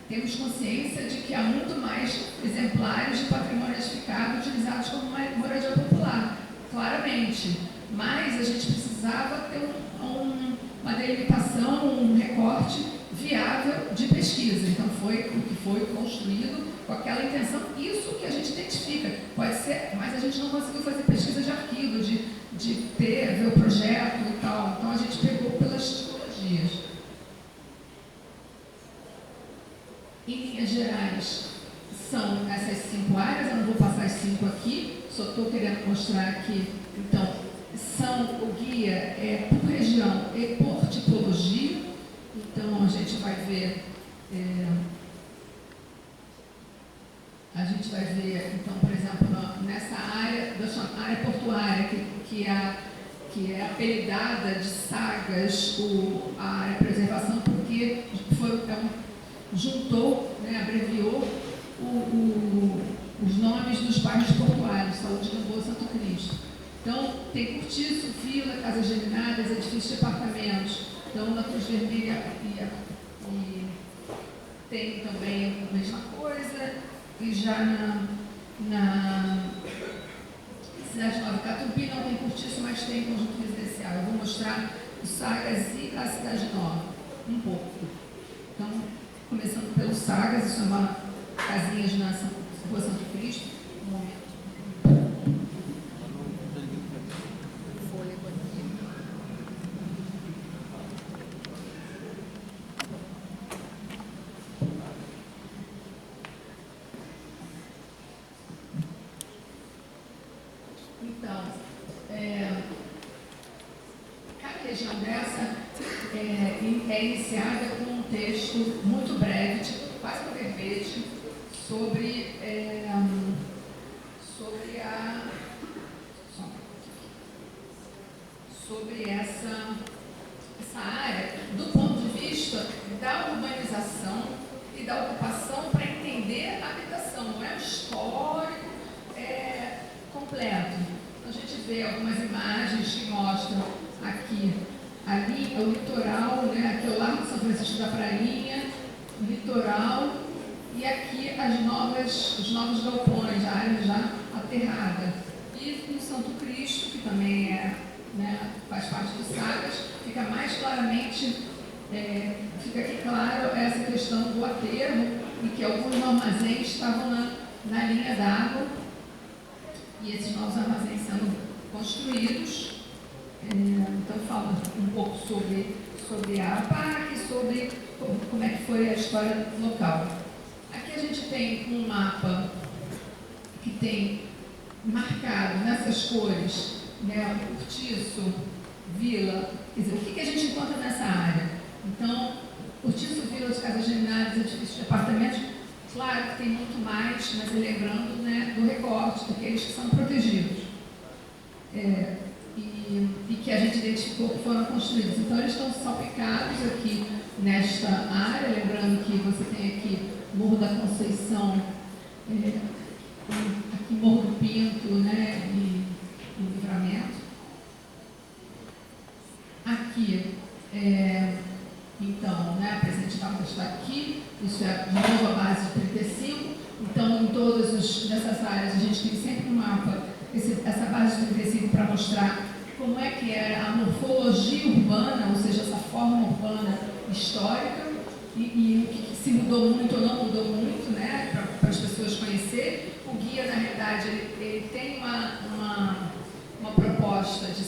temos consciência de que há muito mais exemplares de patrimônio edificado utilizados como moradia popular, claramente, mas a gente precisava ter uma delimitação, um recorte viável de pesquisa. Então foi o que foi construído com aquela intenção, isso que a gente identifica. Pode ser, mas a gente não conseguiu fazer pesquisa de arquivo, de ver o projeto e tal. Então a gente pegou pelas tipologias. Em linhas gerais, são essas 5 áreas, eu não vou passar as 5 aqui, só estou querendo mostrar aqui. Então, o guia por região e por tipologia. Então, a gente vai ver, então, por exemplo, nessa área, da área portuária, que é apelidada de Sagas, a área de preservação, porque juntou, né, abreviou os nomes dos bairros portuários, Saúde, Gamboa, Santo Cristo. Então, tem cortiço, vila, casas geminadas, edifícios de apartamentos. Então, na Cruz Vermelha e tem também a mesma coisa, e já na Cidade Nova Catupi não tem cortiço, mas tem conjunto residencial. Eu vou mostrar o Sagas e a Cidade Nova, um pouco. Então, começando pelo Sagas, isso é uma casinha na Rua Santo Cristo. Um momento. Então, cada região dessa é iniciada com um texto muito breve, tipo, quase um verbete, sobre essa área do ponto de vista da urbanização e da ocupação, para entender a habitação, não é o histórico completo. Então, a gente vê algumas imagens que mostram aqui, ali é o litoral, né? Aqui é o Largo de São Francisco da Prainha, o litoral, e aqui os novos galpões, a área já aterrada. E no Santo Cristo, que também faz parte do Sagas, fica mais claramente, fica aqui claro essa questão do aterro, e que alguns armazéns estavam na linha d'água, e esses novos armazéns sendo construídos. Então, fala um pouco sobre a APAC e sobre como é que foi a história local. Aqui a gente tem um mapa que tem marcado nessas cores, né, cortiço, vila, quer dizer, o que a gente encontra nessa área? Então, cortiço, vila, de casas geminadas, edifícios de apartamentos, claro que tem muito mais, mas lembrando, né, do recorte, daqueles que são protegidos. E que a gente identificou que foram construídos. Então, eles estão salpicados aqui nesta área, lembrando que você tem aqui Morro da Conceição, aqui Morro do Pinto, né, e Livramento. Aqui, então, né, a Presidente Vargas está aqui, isso é de novo a base de 35. Então, em todas essas áreas, a gente tem sempre um mapa, essa base de 35, para mostrar como é que era a morfologia urbana, ou seja, essa forma urbana histórica, e o que se mudou muito ou não mudou muito, né, para as pessoas conhecerem. O guia, na realidade, ele tem uma proposta de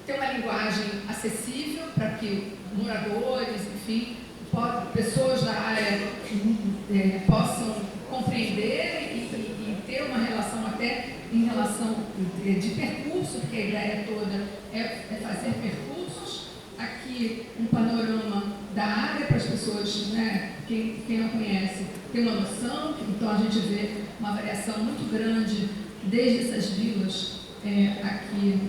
ter uma linguagem acessível para que moradores, enfim, pessoas da área possam compreender e ter uma relação até em relação de percurso, porque a ideia toda é fazer percursos. Aqui um panorama da área para as pessoas, né, quem não conhece, ter uma noção. Então a gente vê uma variação muito grande desde essas vilas aqui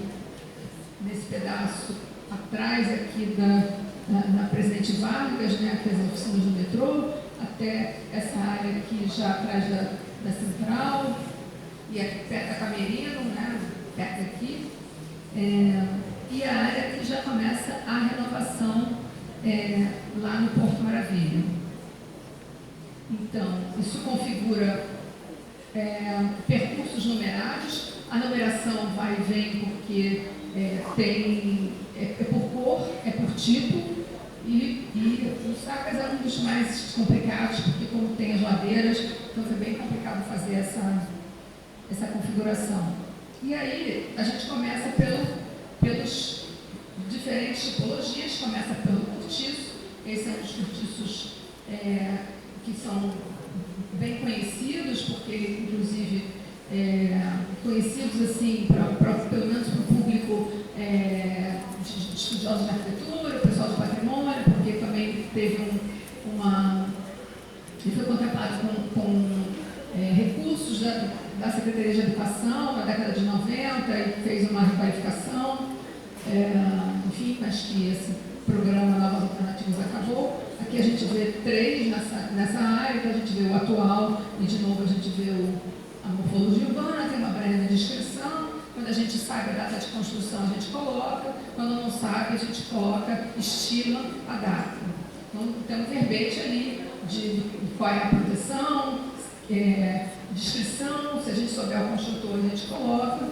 nesse pedaço atrás aqui da Presidente Vargas, né, aqui as oficinas do metrô, até essa área aqui já atrás da Central, e aqui perto da Camerino, né, perto aqui, e a área que já começa a renovação lá no Porto Maravilha. Então, isso configura percursos numerados. A numeração vai e vem porque é por cor, é por tipo, e o Sacas é um dos mais complicados, porque como tem as ladeiras, então foi bem complicado fazer essa configuração. E aí a gente começa pelos diferentes tipologias, começa pelo cortiço. Esses são os cortiços que são bem conhecidos, porque inclusive conhecidos assim, pelo menos para o público de estudiosos de arquitetura, o pessoal de patrimônio, porque também teve ele foi contemplado com recursos da Secretaria de Educação na década de 90 e fez uma requalificação, enfim, mas que esse programa Novas Alternativas acabou. Aqui a gente vê 3 nessa área, então a gente vê o atual e de novo a gente vê a morfologia urbana, tem uma breve descrição. Quando a gente sabe a data de construção, a gente coloca. Quando não sabe, a gente coloca, estima a data. Então, tem um verbete ali de qual é a proteção, descrição. Se a gente souber o construtor, a gente coloca.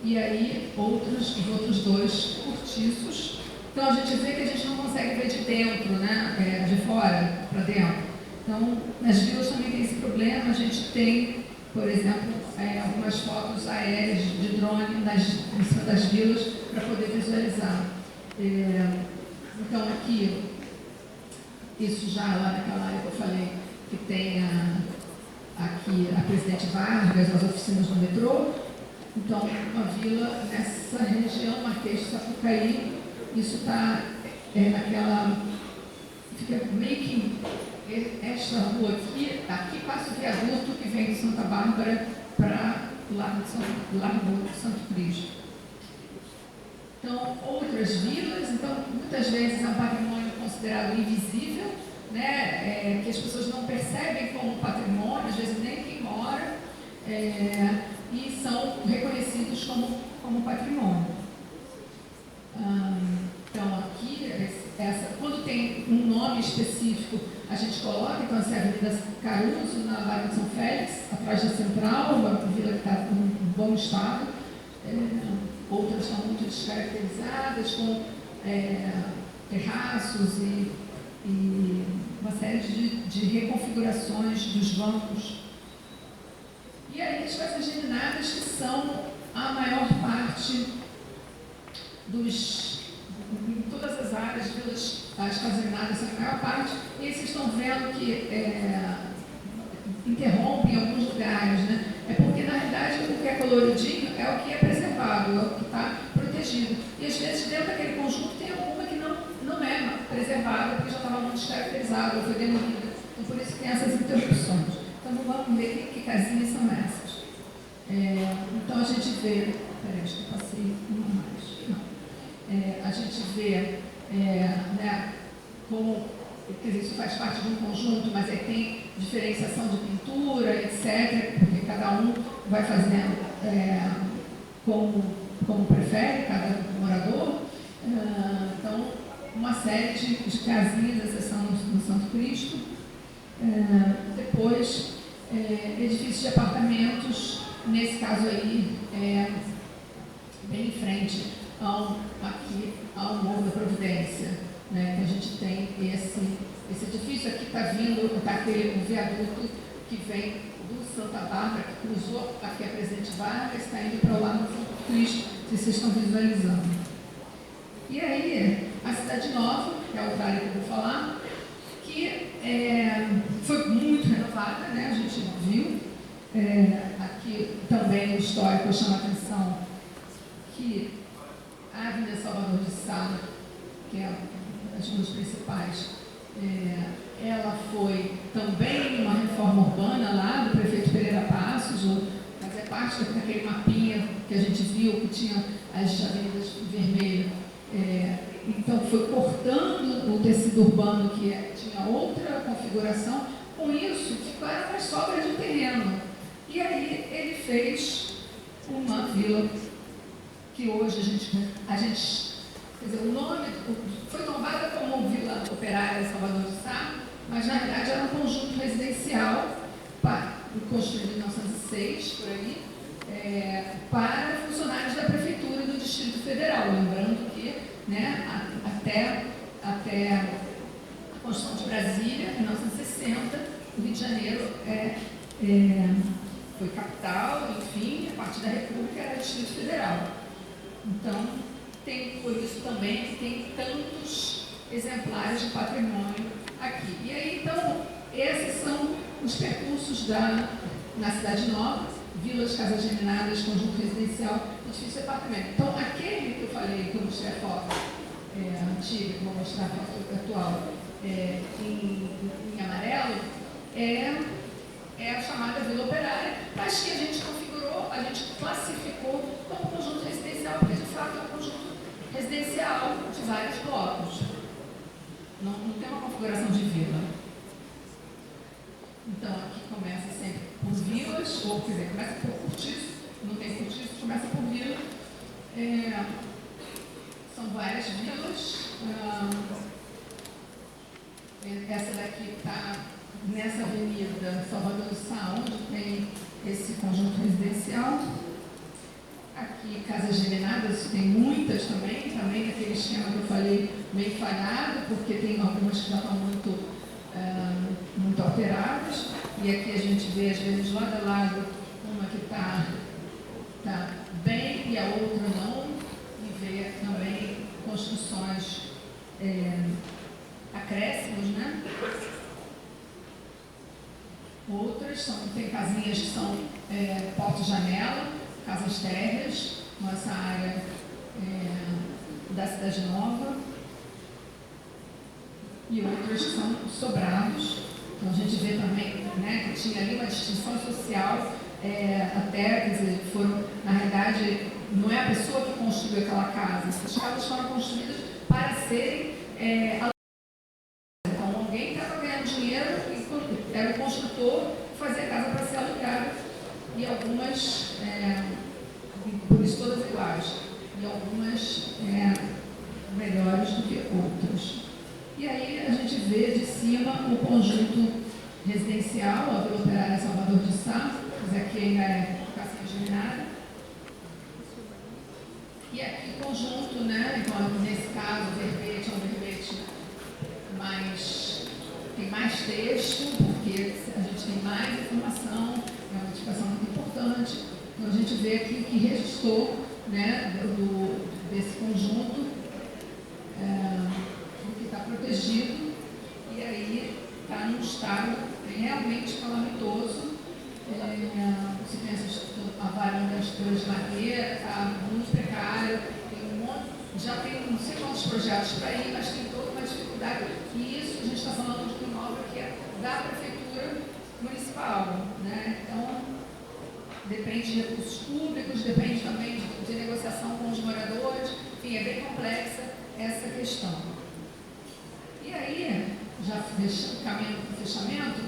E aí, os outros 2 cortiços. Então, a gente vê que a gente não consegue ver de dentro, né? De fora para dentro. Então, nas vilas também tem esse problema. A gente tem, por exemplo, algumas fotos aéreas de drone em cima das vilas para poder visualizar. Então, aqui, isso já lá naquela área que eu falei, que tem aqui a Presidente Vargas, as oficinas do metrô. Então, uma vila nessa região, Marquês de Sapucaí, isso está naquela... Fica meio que... Esta rua aqui passa o viaduto que vem de Santa Bárbara para o Largo de Santo Cristo. Então, outras vilas, então, muitas vezes é um patrimônio considerado invisível, né? Que as pessoas não percebem como patrimônio, às vezes nem quem mora, e são reconhecidos como patrimônio. Então, aqui, quando tem um nome específico, a gente coloca. Então, essa é a Avenida Caruso, na Barra de São Félix, atrás da Central, uma vila que está em bom estado. Outras são muito descaracterizadas, com terraços e uma série de reconfigurações dos bancos. E aí, as festas geminadas, que são a maior parte em todas as áreas, as casernadas são a maior parte, e aí vocês estão vendo que interrompem em alguns lugares, né? É porque, na realidade, o que é coloridinho é o que é preservado, é o que está protegido. E, às vezes, dentro daquele conjunto, tem alguma que não é preservada, porque já estava muito descaracterizada, ou foi demolida. Então, por isso que tem essas interrupções. Então, vamos ver que casinhas são essas. Então, a gente vê... Peraí, acho que eu passei uma mais. A gente vê né, como, quer dizer, isso faz parte de um conjunto, mas aí tem diferenciação de pintura, etc., porque cada um vai fazendo como prefere, cada morador. Então, uma série de casinhas, exceção no Santo Cristo. Depois, edifícios de apartamentos, nesse caso aí, bem em frente aqui ao Morro da Providência, né, que a gente tem esse edifício aqui está vindo, está aquele viaduto que vem do Santa Bárbara, que cruzou aqui a Presidente Vargas, está indo para o lado do Santo Cristo, se vocês estão visualizando. E aí, a Cidade Nova, que é a outra área que eu vou falar, que foi muito renovada, né, a gente viu, Aqui também o histórico chama a atenção que a Avenida Salvador de Sá, que é uma das ruas principais, ela foi também uma reforma urbana lá do prefeito Pereira Passos, fazia parte daquele mapinha que a gente viu, que tinha as avenidas vermelhas. Então foi cortando o tecido urbano que tinha outra configuração, com isso ficaram as sobras de terreno. E aí ele fez uma vila que hoje a gente quer dizer, o nome foi tombada como Vila Operária Salvador de Sá, mas na verdade era um conjunto residencial construído em 1906, por aí, para funcionários da Prefeitura e do Distrito Federal. Lembrando que, né, até a Constituição de Brasília, em 1960, o Rio de Janeiro foi capital, enfim, a partir da República era Distrito Federal. Então, por isso também que tem tantos exemplares de patrimônio aqui. E aí, então, esses são os percursos na Cidade Nova, vilas, casas geminadas, conjunto residencial, edifício e apartamento. Então, aquele que eu falei, que eu mostrei a foto antiga, que vou mostrar a foto atual, em amarelo, é a chamada Vila Operária, mas que a gente configurou, a gente classificou como conjunto residencial, porque de fato é um conjunto residencial de vários blocos. Não tem uma configuração de vila. Então, aqui começa sempre por vilas, ou quer dizer, começa por cortiço, não tem cortiço, começa por vila. São várias vilas. Essa daqui está nessa avenida Salvador de Sá, onde tem esse conjunto residencial. Aqui, casas geminadas, tem muitas também daquele esquema que eu falei, meio falhado, porque tem algumas que já estão muito alteradas. E aqui a gente vê, às vezes, lado a lado, uma que está bem e a outra não, e vê também construções, acréscimos, né? Outras tem casinhas que são porta-janela, casas térreas, nossa área da Cidade Nova, e outras que são sobrados. Então a gente vê também, né, que tinha ali uma distinção social, até, quer dizer, na realidade, não é a pessoa que construiu aquela casa, essas casas foram construídas para serem então alguém estava ganhando dinheiro e era o construtor que fazia a casa para ser alugada, e algumas, por isso todas iguais, e algumas melhores do que outras. E aí a gente vê de cima o conjunto residencial, a Vila Operária Salvador de Sá, mas aqui ainda é educação geminada. E aqui o conjunto, né? Então, nesse caso, o verbete é um verbete tem mais texto, porque a gente tem mais informação, é uma notificação muito importante. Então a gente vê aqui que registrou, né, desse conjunto, que está protegido, e aí está num estado realmente calamitoso. Se pensa a varanda das Torres de Madeira, está muito precário, já tem não sei quantos projetos para ir, mas tem toda uma dificuldade. E isso a gente está falando de uma obra que é da Prefeitura Municipal, né? Então, depende de recursos públicos, depende também de negociação com os moradores, enfim, é bem complexa essa questão. E aí, já caminhando para o fechamento,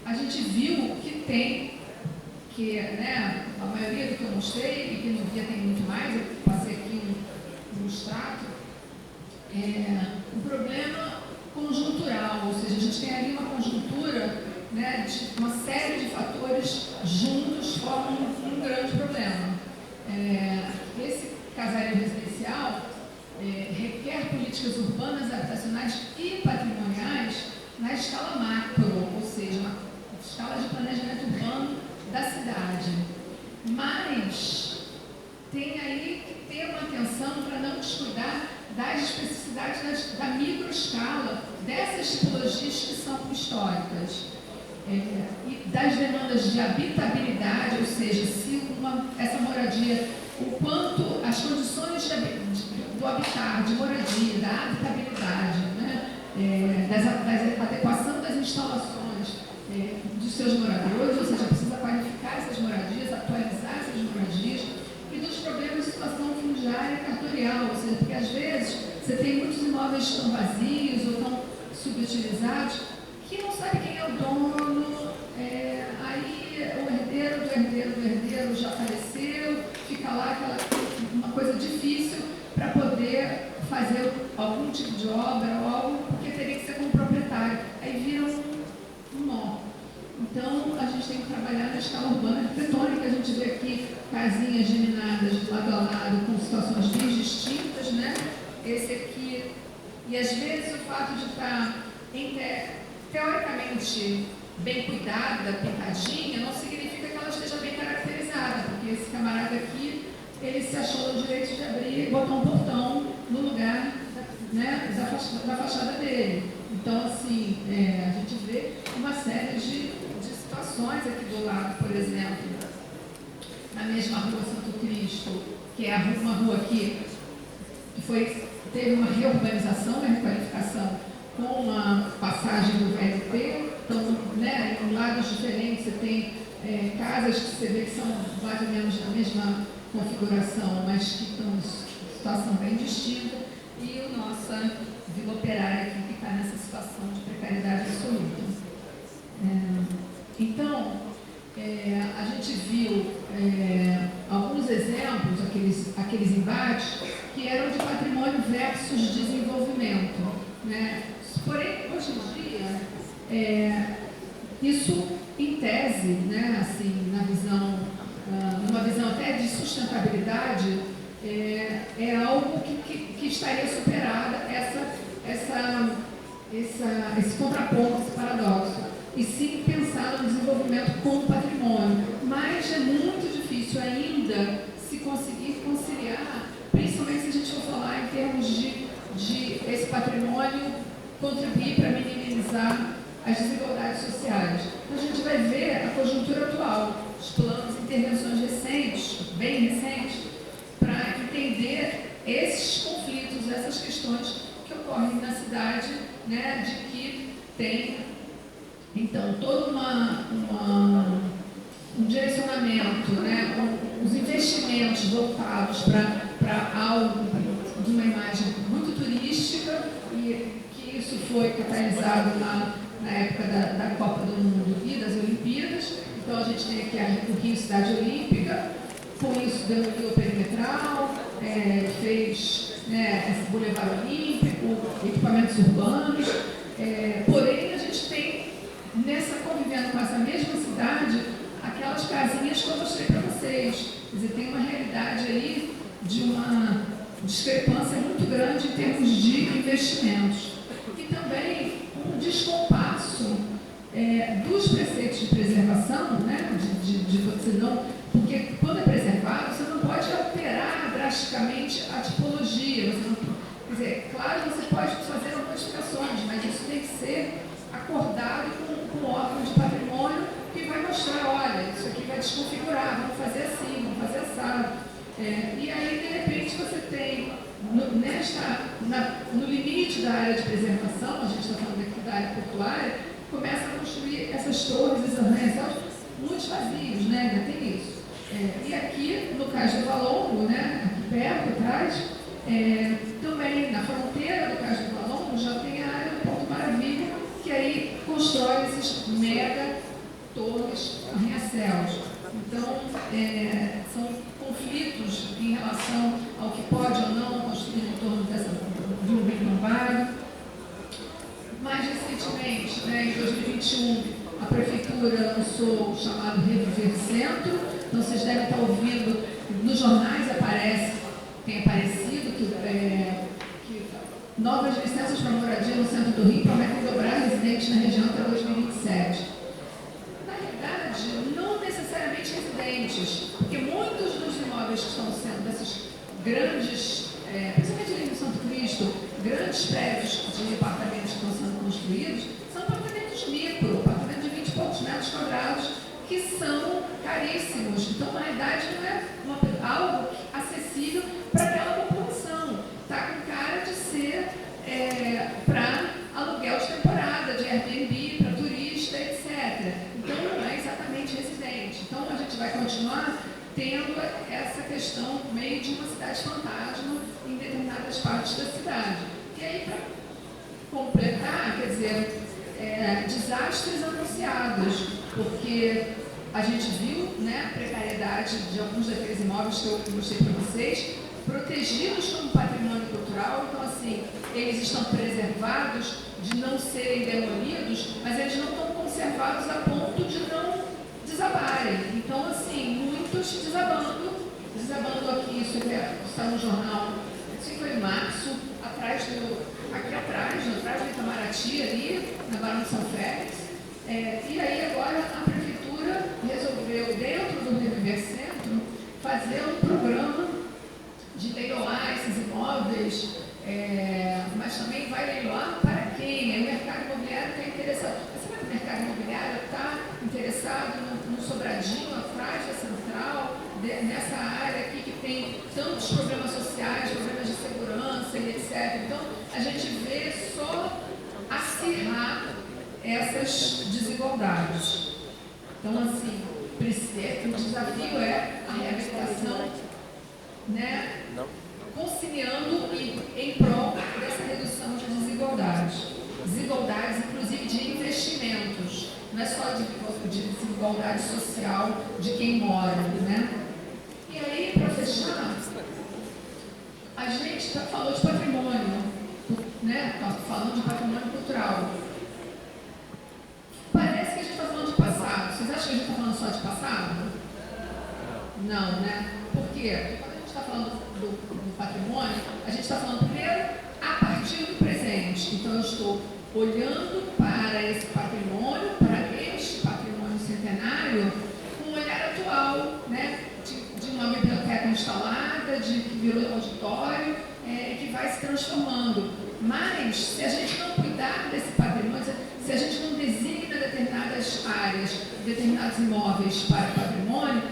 a gente viu que tem, né, a maioria do que eu mostrei, e que no guia tem muito mais, eu passei aqui um extrato, um problema conjuntural, ou seja, a gente tem ali uma conjuntura, né, de uma série de fatores juntos formam um grande problema. Esse casário residencial requer políticas urbanas, habitacionais e patrimoniais na escala macro, ou seja, na escala de planejamento urbano da cidade. Mas tem aí que ter uma atenção para não descuidar das especificidades da microescala dessas tipologias que são históricas. e das demandas de habitabilidade, ou seja, se essa moradia, o quanto as condições do habitar, de moradia, da habitabilidade, né, da adequação das instalações dos seus moradores, ou seja, precisa qualificar essas moradias, atualizar essas moradias, e dos problemas de situação fundiária cartorial, ou seja, porque às vezes você tem muitos imóveis que estão vazios ou estão subutilizados, que não sabe quem é o dono, aí o herdeiro do herdeiro já faleceu, fica lá uma coisa difícil para poder fazer algum tipo de obra ou algo, porque teria que ser com o proprietário. Aí vira um nó. Então, a gente tem que trabalhar na escala urbana arquitetônica. A gente vê aqui casinhas geminadas lado a lado, com situações bem distintas, né? Esse aqui, e às vezes o fato de estar teoricamente bem cuidada, pintadinha, não significa que ela esteja bem caracterizada, porque esse camarada aqui, ele se achou no direito de abrir e botou um portão no lugar, né, da fachada dele. Então, assim, a gente vê uma série de situações aqui do lado, por exemplo, na mesma rua Santo Cristo, que é uma rua que teve uma reurbanização, uma requalificação, com uma passagem do VLT. Então, né, em lados diferentes, você tem casas que você vê que são mais ou menos da mesma configuração, mas que estão em situação bem distinta, e a nossa Vila Operária aqui, que está nessa situação de precariedade absoluta. Então, a gente viu alguns exemplos, aqueles embates, que eram de patrimônio versus desenvolvimento, né? Porém, hoje em dia, isso, em tese, né, assim, numa visão até de sustentabilidade, é algo que estaria superada esse contraponto, esse paradoxo, e sim pensar no desenvolvimento como patrimônio. Mas é muito difícil ainda se conseguir conciliar, principalmente se a gente for falar em termos de esse patrimônio contribuir para minimizar as desigualdades sociais. Então, a gente vai ver a conjuntura atual, os planos de intervenções recentes, bem recentes, para entender esses conflitos, essas questões que ocorrem na cidade, né, de que tem, então, todo um direcionamento, né, os investimentos voltados para algo de uma imagem muito turística, e que isso foi catalisado na época da Copa do Mundo e das Olimpíadas. Então, a gente tem aqui o Rio Cidade Olímpica, com isso demoliu o perimetral, fez, né, esse Boulevard Olímpico, equipamentos urbanos, porém a gente tem, convivendo com essa mesma cidade, aquelas casinhas que eu mostrei para vocês. Quer dizer, tem uma realidade aí de uma discrepância muito grande em termos de investimentos. E também um descompasso dos preceitos de preservação, né, de você não, porque quando é preservado, você não pode alterar drasticamente a tipologia. Você não, quer dizer, claro, você pode fazer modificações, mas isso tem que ser acordado com o órgão de patrimônio, que vai mostrar, olha, isso aqui vai desconfigurar, vamos fazer assim, vamos fazer assado. E aí, de repente, você tem, no limite da área de preservação, a gente está falando aqui da área portuária, começa a construir essas torres, esses arranha-céus muito vazios, né? Ainda tem isso. E aqui, no Cais do Valongo, né, aqui perto, atrás, também na fronteira do Cais do Valongo já tem a área do Porto Maravilha, que aí constrói esses mega torres, arranha-céus. Então, são conflitos em relação ao que pode ou não construir em torno de um bem tombado. Mais recentemente, né, em 2021, a Prefeitura lançou o chamado Reviver Centro. Então, vocês devem estar ouvindo, nos jornais tem aparecido que novas licenças para moradia no centro do Rio prometem dobrar residentes na região até 2027. Na realidade, não necessariamente residentes, porque muitos dos imóveis que estão sendo desses grandes, principalmente ali no Santo Cristo, grandes prédios de apartamentos que estão sendo construídos, são apartamentos micro, apartamentos de 20 poucos metros quadrados, que são caríssimos. Então, na realidade, não é algo acessível para aquela população. Está com cara de ser para aluguel de temporada, de Airbnb, para turista, etc. Então, não é exatamente residente. Então, a gente vai continuar tendo essa questão meio de uma cidade fantasma em determinadas partes da cidade. E aí, para completar, quer dizer, desastres anunciados, porque a gente viu, né, a precariedade de alguns daqueles imóveis que eu mostrei para vocês, protegidos como patrimônio cultural. Então, assim, eles estão preservados de não serem demolidos, mas eles não estão conservados a ponto de não desabarem. Então, assim, muitos desabando aqui, isso está no jornal, isso foi em março, aqui atrás do Itamaraty, ali, na Barão de São Félix. E aí agora a prefeitura resolveu, dentro do Reviver Centro, fazer um programa de leiloar esses imóveis, mas também vai leiloar para quem? O mercado imobiliário está interessado. Você vê que o mercado imobiliário está interessado no Sobradinho, atrás da Central, nessa área aqui que tem tantos problemas sociais, problemas de segurança e etc. Então, a gente vê só acirrar essas desigualdades. Então, assim, o desafio é a reabilitação, né, conciliando e em prol dessa redução de desigualdades. Desigualdades, inclusive, de investimentos. Não é só de desigualdade social de quem mora, né? E aí, para fechar, a gente falou de patrimônio, né? Está falando de patrimônio cultural. Parece que a gente está falando de passado. Vocês acham que a gente está falando só de passado? Não, né? Por quê? Porque quando a gente está falando do patrimônio, a gente está falando primeiro a partir do presente. Então, eu estou olhando para esse patrimônio, centenário, com um olhar atual, né? De uma biblioteca instalada, que virou auditório, que vai se transformando. Mas, se a gente não cuidar desse patrimônio, se a gente não designa determinadas áreas, determinados imóveis para patrimônio,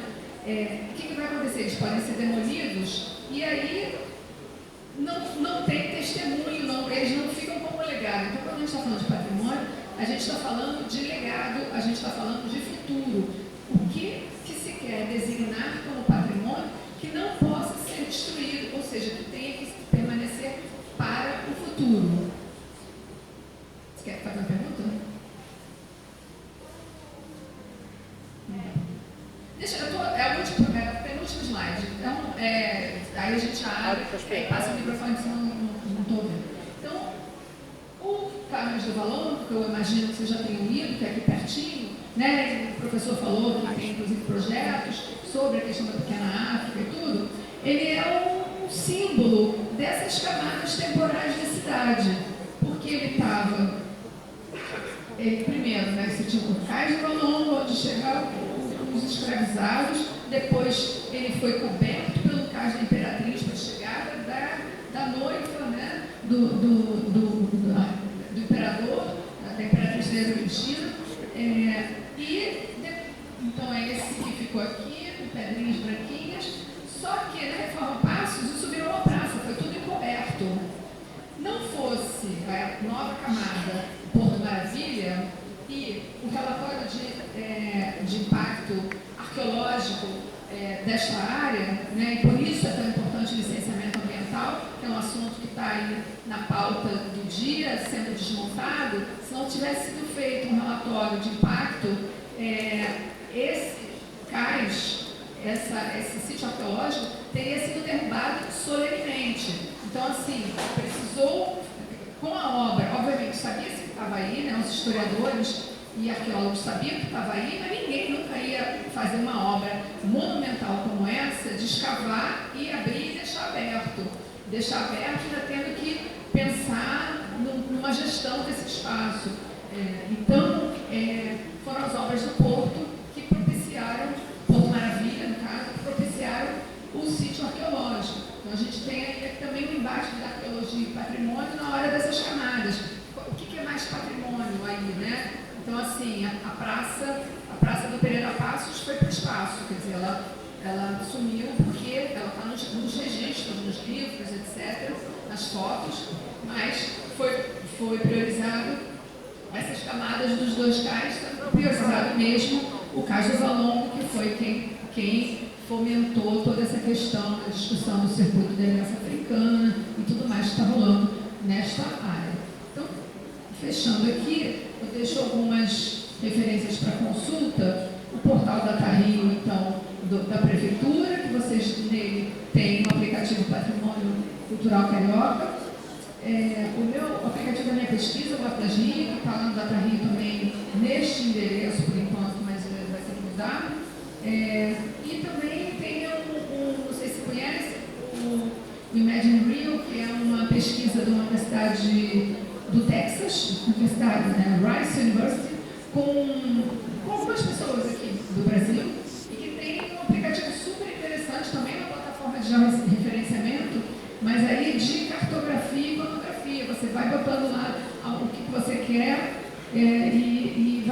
o que vai acontecer? Eles podem ser demolidos e aí não tem testemunho, eles não ficam como legado. Então, quando a gente está falando de patrimônio, a gente está falando de legado, a gente está falando de futuro. O que se quer designar como patrimônio que não possa ser destruído, ou seja, que tenha que permanecer para o futuro. Você quer fazer uma pergunta? É o penúltimo slide. Então, aí a gente abre, passa o microfone, senão não estou ouvindo. Então, o Carlos do Valor, que eu imagino que vocês já tenham lido, que é aqui pertinho, né? O professor falou que tem, inclusive, projetos sobre a questão da pequena África e tudo. Ele é um símbolo dessas camadas temporais da cidade, porque ele estava, primeiro, né, você tinha o Cais do Valongo, onde chegavam os escravizados, depois ele foi coberto pelo Cais da Imperatriz para a chegada da noiva, né, do imperador, da Imperatriz Teresa Cristina, então é esse que ficou aqui, com pedrinhas branquinhas, só que na Reforma Passos isso virou uma praça, foi tudo encoberto. Não fosse a nova camada Porto Maravilha e o relatório de impacto arqueológico desta área, né, e por isso é tão importante o licenciamento ambiental, que é um assunto que está aí na pauta do dia, sendo desmontado. Se não tivesse sido feito um relatório de impacto, esse cais, esse sítio arqueológico, teria sido derrubado solenemente. Então, assim, precisou, com a obra, obviamente, sabia-se que estava aí, né, os historiadores e arqueólogos sabiam que estava aí, mas ninguém nunca ia fazer uma obra monumental como essa, de escavar e abrir e deixar aberto. Deixar aberto, ainda tendo que pensar numa gestão desse espaço. Então, foram as obras do Porto que propiciaram, Porto Maravilha, no caso, que propiciaram o sítio arqueológico. Então, a gente tem aí também um embate da arqueologia e patrimônio na hora dessas camadas. O que é mais patrimônio aí, né? O Então, assim, a praça do Pereira Passos foi para o espaço, quer dizer, ela sumiu porque ela está nos registros, nos livros, etc., nas fotos, mas foi priorizado essas camadas dos dois cais, priorizado mesmo o cais do Valongo, que foi quem fomentou toda essa questão da discussão do circuito da herança africana e tudo mais que está rolando nesta área. Então, fechando aqui, eu deixo algumas referências para consulta. O portal da Rio, então, da Prefeitura, que vocês nele têm o aplicativo Patrimônio Cultural Carioca. O meu aplicativo da minha pesquisa, o Atlas Rio, que está lá no Data Rio também, neste endereço, por enquanto, mas vai ter que mudar. E também tem não sei se conhece, o Imagine Rio, que é uma pesquisa de uma universidade do Texas, universidade, né, Rice University, com algumas pessoas aqui do Brasil, e que tem um aplicativo super interessante, também uma plataforma de georreferenciamento, mas aí de cartografia e iconografia. Você vai botando lá o que você quer e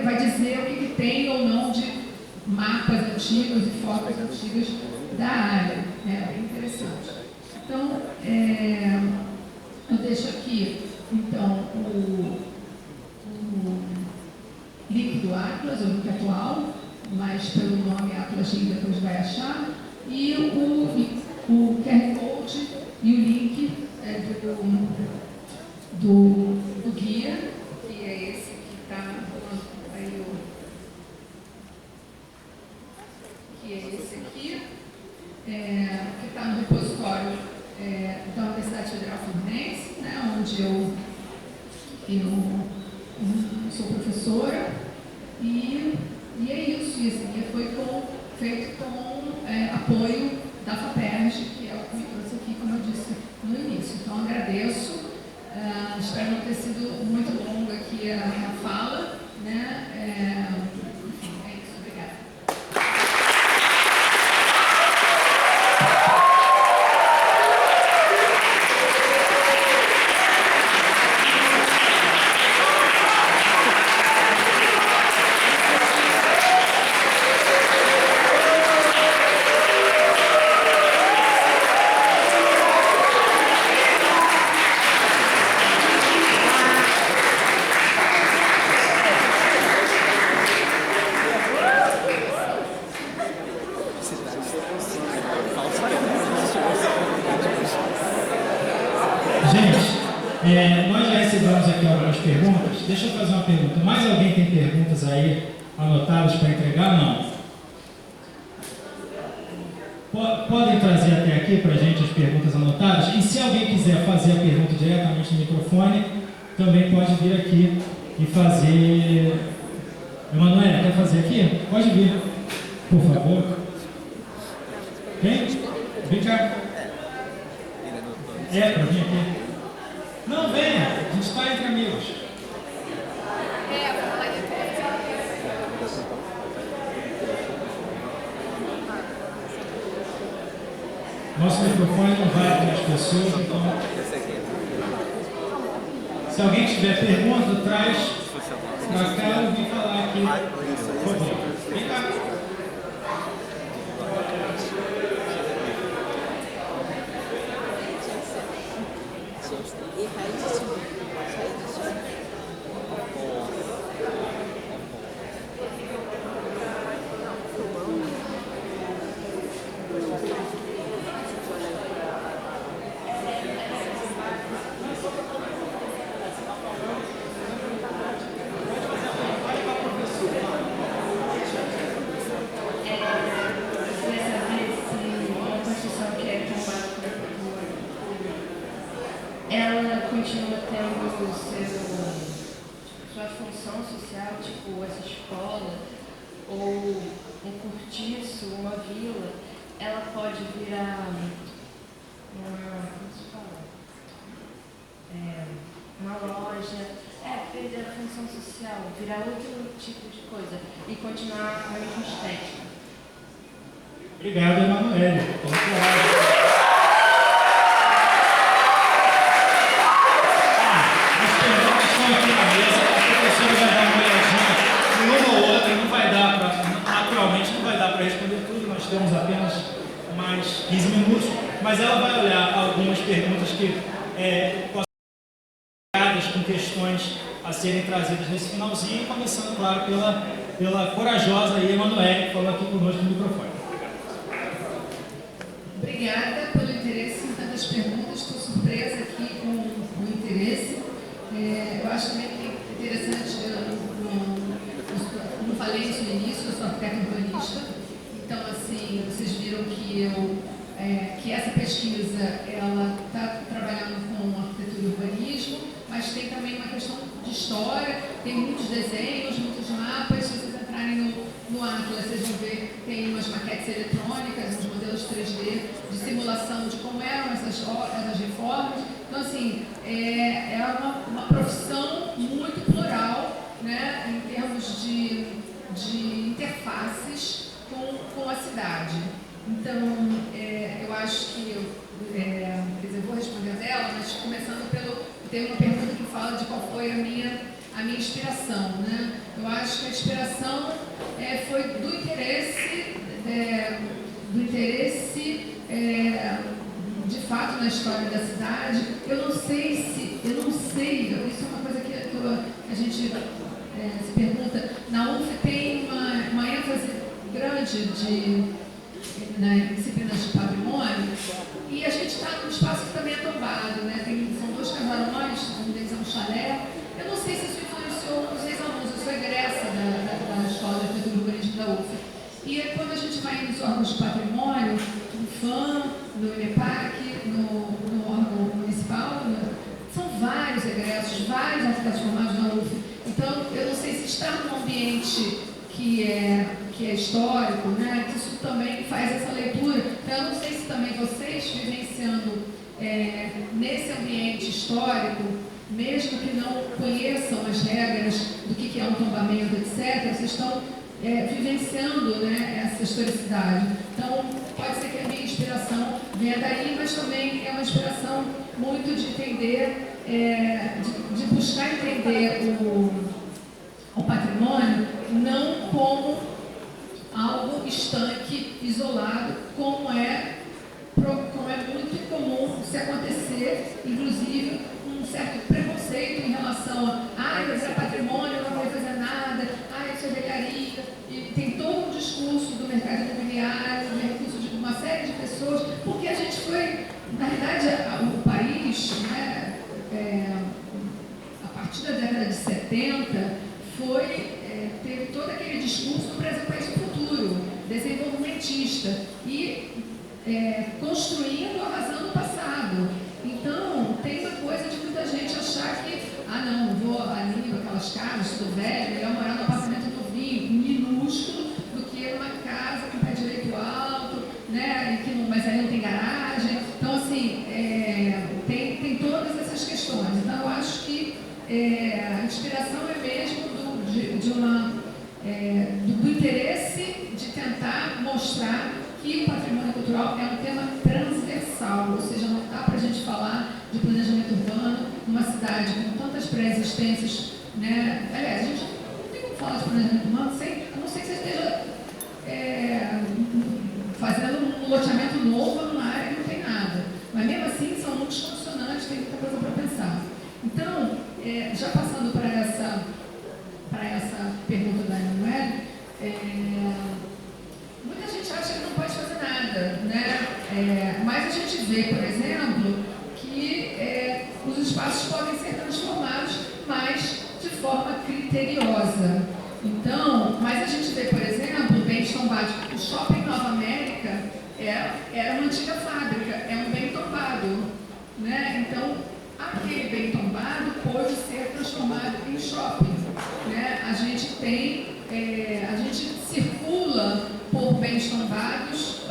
vai dizer o que tem ou não de mapas antigos e fotos antigas da área. É bem interessante. Então, eu deixo aqui, então, o link do Atlas, o link atual, mas pelo nome Atlas Rio depois vai achar, e o QR Code e o link do guia, que é esse que está aí, que é esse aqui, que está no repositório da Universidade Federal Fluminense, né, onde eu sou professora, e é isso. E esse guia foi feito com apoio da FAPERJ, que é o que me trouxe aqui, como eu disse no início. Então, agradeço. Espero não ter sido muito longa aqui a minha fala, né? Enfim, é isso. Obrigada. Nós já recebemos aqui algumas perguntas. Deixa eu fazer uma pergunta. Mais alguém tem perguntas aí anotadas para entregar? Não. Podem trazer até aqui para a gente as perguntas anotadas. E se alguém quiser fazer a pergunta diretamente no microfone, também pode vir aqui e fazer. Emanuela, quer fazer aqui? Pode vir, por favor. Vem? Vem cá. Para vir aqui. Não, venha, a gente está entre amigos. Nosso microfone não vai para as pessoas, então. Se alguém tiver pergunta, traz para cá e vem falar aqui. Por favor, vem cá. Ela continua tendo sua função social, tipo essa escola, ou um cortiço, uma vila, ela pode virar uma loja, perder a função social, virar outro tipo de coisa e continuar a mesma estética. Obrigado, Emanuele. As perguntas estão aqui na mesa, a professora vai dar uma olhadinha. mais 15 minutos, mas ela vai olhar algumas perguntas que possam ser ligadas com questões a serem trazidas nesse finalzinho, começando, claro, pela corajosa Emanuele, que falou aqui conosco no microfone. Obrigada pelo interesse em tantas perguntas, estou surpresa aqui com o interesse. Eu acho também interessante, como falei isso no início, eu sou arquiteta urbanista, então assim, vocês viram que essa pesquisa ela está trabalhando com arquitetura e urbanismo, mas tem também uma questão de história, tem muitos desenhos, muitos mapas. Se vocês entrarem no Atlas, vocês vão ver, tem umas maquetes eletrônicas, uns modelos 3D de simulação de como eram essas reformas. Então, assim, é uma profissão muito plural, né, em termos de interfaces com a cidade. Então, eu acho que, quer dizer, eu vou responder dela, mas começando tem uma pergunta que fala de qual foi a minha inspiração, né? Eu acho que a inspiração foi do interesse de fato na história da cidade. Eu não sei, isso é uma coisa que a gente se pergunta. Na UF tem uma ênfase grande nas disciplinas de patrimônio, e a gente está num espaço que também é tombado, né? São 2 casarões, um deles é um chalé. Eu não sei se isso influenciou os ex-alunos. Eu sou egressa da Escola de Arquitetura e Urbanismo da UF. E quando a gente vai nos órgãos de patrimônio, no FAM, no INEPAC, no órgão municipal, são vários egressos, vários arquitetos formados na UF. Então, eu não sei se estar num ambiente que é histórico, né, que isso também faz essa leitura. Então, eu não sei se também vocês, vivenciando nesse ambiente histórico, mesmo que não conheçam as regras do que é um tombamento, etc., vocês estão vivenciando, né, essa historicidade. Então, pode ser que a minha inspiração venha daí, mas também é uma inspiração muito de entender, de buscar entender o patrimônio não como algo estanque, isolado, como é muito comum se acontecer, inclusive um certo preconceito em relação a mas é patrimônio, não vai fazer nada, isso é velharia, e tem todo um discurso do mercado imobiliário, do recurso de uma série de pessoas, porque a gente foi, na verdade, o país, né, a partir da década de 70, teve todo aquele discurso do Brasil país do futuro, desenvolvimentista, e construindo, arrasando o passado. Então, tem uma coisa de muita gente achar que, não vou ali para aquelas casas, estou velho, melhor morar num apartamento novinho, minúsculo, do que numa casa com pé direito alto, né, mas aí não tem garagem. Então, assim, tem todas essas questões. Então, eu acho que a inspiração é mesmo do interesse de tentar mostrar que o patrimônio cultural é um tema transversal, ou seja, não dá para a gente falar de planejamento urbano numa cidade com tantas pré-existências, né? Aliás, a gente não tem como falar de planejamento urbano a não ser que você esteja fazendo um loteamento novo numa área que não tem nada. Mas mesmo assim, são muitos condicionantes, tem muita coisa para pensar. Então, já passando para essa pergunta da Emanuele, muita gente acha que não pode fazer nada, né? Mas a gente vê, por exemplo, que os espaços podem ser transformados, mas de forma criteriosa. Então, mas a gente vê, por exemplo, bens tombados. O Shopping Nova América era uma antiga fábrica, é um bem tombado, né? Então, aquele bem tombado pode ser transformado em shopping, né? A gente circula por bens tombados,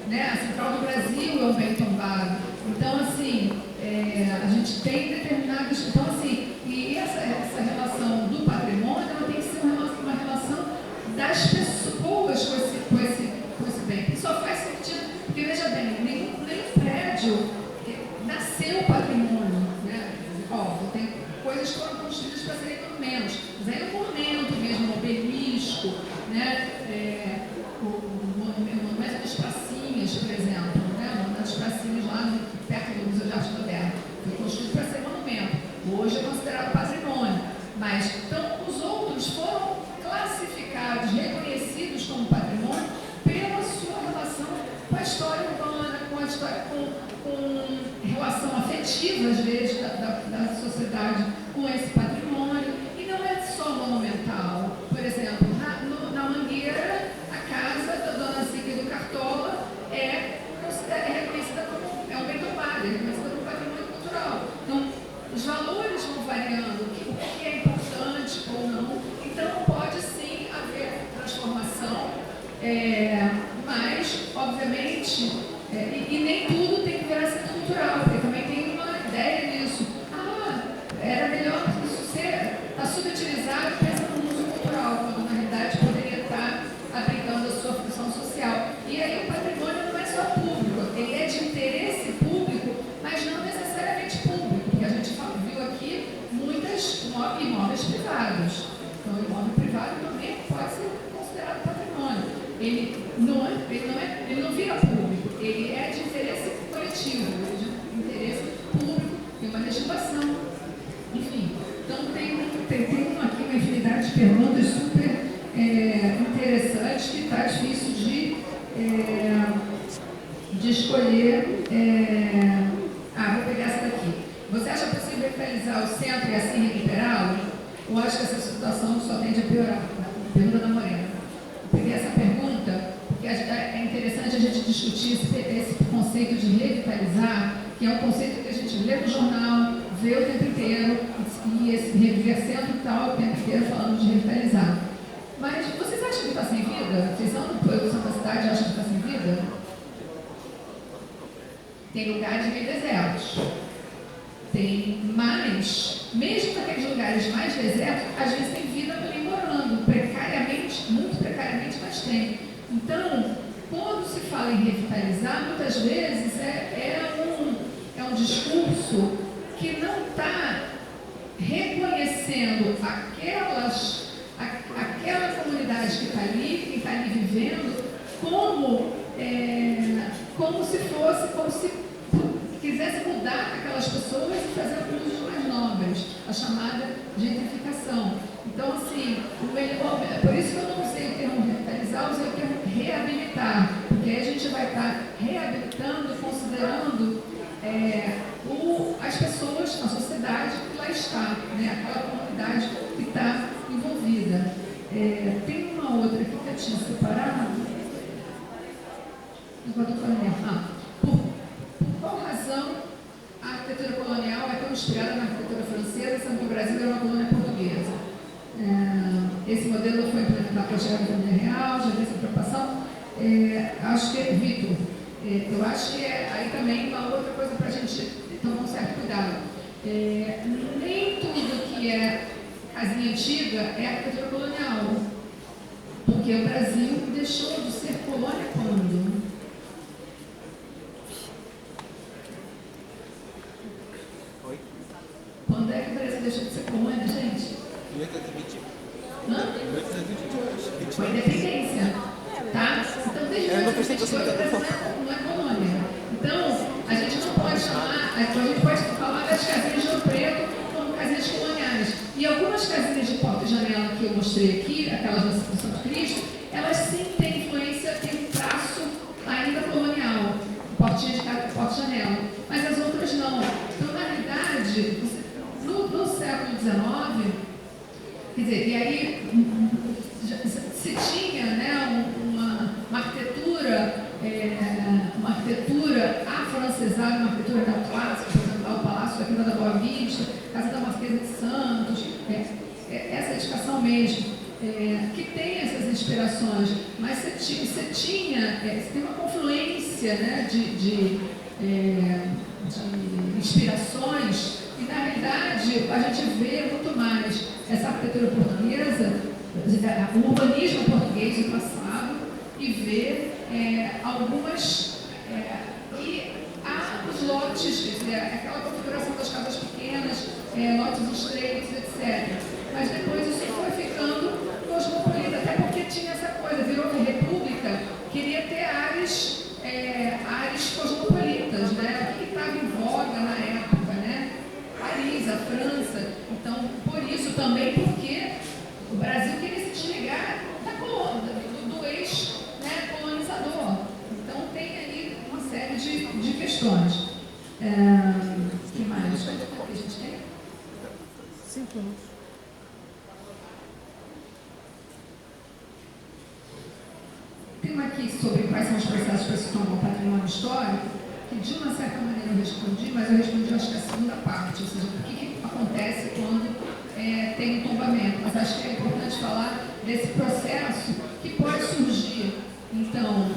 né? A Central do Brasil é um bem tombado. Então, assim, a gente tem determinados... Então, assim, e essa relação do patrimônio, ela tem que ser uma relação das pessoas com esse bem. E só faz sentido, porque, veja bem, nenhum prédio nasceu patrimônio, né? Tem coisas que foram construídas para serem monumentos, mas aí é um monumento mesmo, um obelisco, né? O monumento dos pracinhas, a história urbana, com a história, com relação afetiva, às vezes, da sociedade com esse patrimônio. E não é só monumental. Por exemplo, na Mangueira, a casa da Dona Zica do Cartola é reconhecida como, é um bem tombado, é reconhecida como patrimônio cultural. Então, os valores vão variando, o que é importante ou não. Então, pode sim haver transformação, mas, obviamente, e nem tudo tem que virar centro cultural, porque também tem uma ideia nisso. Era melhor isso estar subutilizado pensando no uso cultural, quando na realidade poderia estar aplicando a sua função social. E aí o patrimônio não é só público, ele é de interesse público, mas não necessariamente público, porque a gente viu aqui muitos imóveis privados. Então, o imóvel privado também pode ser considerado patrimônio. Ele não vira público, ele é de interesse coletivo, de interesse público, tem uma legislação. Enfim, então tem aqui uma infinidade de perguntas super interessantes que está difícil de escolher. Vou pegar essa daqui. Você acha possível revitalizar o centro e assim recuperá-lo? Ou acho que essa situação só tende a piorar? Pergunta da Morena. Eu peguei essa pergunta porque é interessante a gente discutir esse conceito de revitalizar, que é um conceito que a gente lê no jornal, vê o tempo inteiro, e esse reviver centro e tal, o tempo inteiro falando de revitalizar. Mas vocês acham que está sem vida? Vocês são da cidade e acham que está sem vida? Tem lugares meio desertos. Tem mais, mesmo naqueles lugares mais desertos, às vezes tem vida também morando, precariamente, muito precariamente, mas tem. Então, quando se fala em revitalizar, muitas vezes é um discurso que não está reconhecendo aquela comunidade que está ali, que está ali vivendo, como se quisesse mudar aquelas pessoas e fazer usos mais nobres, a chamada gentrificação. Então, assim, por isso que eu não usei o termo revitalizar, usei o termo reabilitar, porque aí a gente vai estar reabilitando, considerando as pessoas, a sociedade que lá está, né? Aquela comunidade que está envolvida. Tem uma outra aqui que eu tinha separado. Por qual razão a arquitetura colonial é tão inspirada na arquitetura francesa, sendo que o Brasil é uma colônia portuguesa? Esse modelo foi implementado para chegar à economia real, já vi essa preocupação. Acho que Vitor, eu acho que aí também uma outra coisa para a gente tomar um certo cuidado. Nem tudo que é casinha antiga é arquitetura colonial, porque o Brasil deixou de ser colônia quando? Quando é que o Brasil deixou de ser colônia, gente? 1820. Hã? 1820. Com a independência. Tá? Então, desde 1822, o Brasil não é colônia. Então, a gente não pode chamar, a gente pode falar das casinhas de Ouro Preto como casinhas coloniais. E algumas casinhas de porta e janela que eu mostrei aqui, aquelas da Santo Cristo, elas sim têm influência, têm um traço ainda colonial. Portinha de casa, porta e janela. Mas as outras não. Então, na realidade, no século XIX, quer dizer, e aí se tinha, né, uma arquitetura afrancesada, uma arquitetura neoclássica, por exemplo, o Palácio da Vila da Boa Vista, Casa da Marquesa de Santos, essa edificação mesmo, que tem essas inspirações, mas você tem uma confluência, né, de inspirações, e na realidade a gente vê muito mais essa arquitetura portuguesa, o urbanismo português do passado, e vê algumas e há os lotes, quer dizer, aquela configuração das casas pequenas, lotes estreitos, etc. Mas depois isso foi ficando cosmopolita, até porque tinha essa coisa, virou república, queria ter áreas cosmopolitas, né? O que estava em voga na época, né? Paris, a França. Então, por isso também, porque o Brasil queria se desligar da colônia, do ex-colonizador. Então, tem aí questões. O que mais? Quanto tempo que a gente tem? 5 minutos. Tem uma aqui sobre quais são os processos para se tornar um patrimônio histórico, que de uma certa maneira eu respondi, mas eu respondi acho que a segunda parte, ou seja, o que acontece quando tem um tombamento. Mas acho que é importante falar desse processo que pode surgir. Então,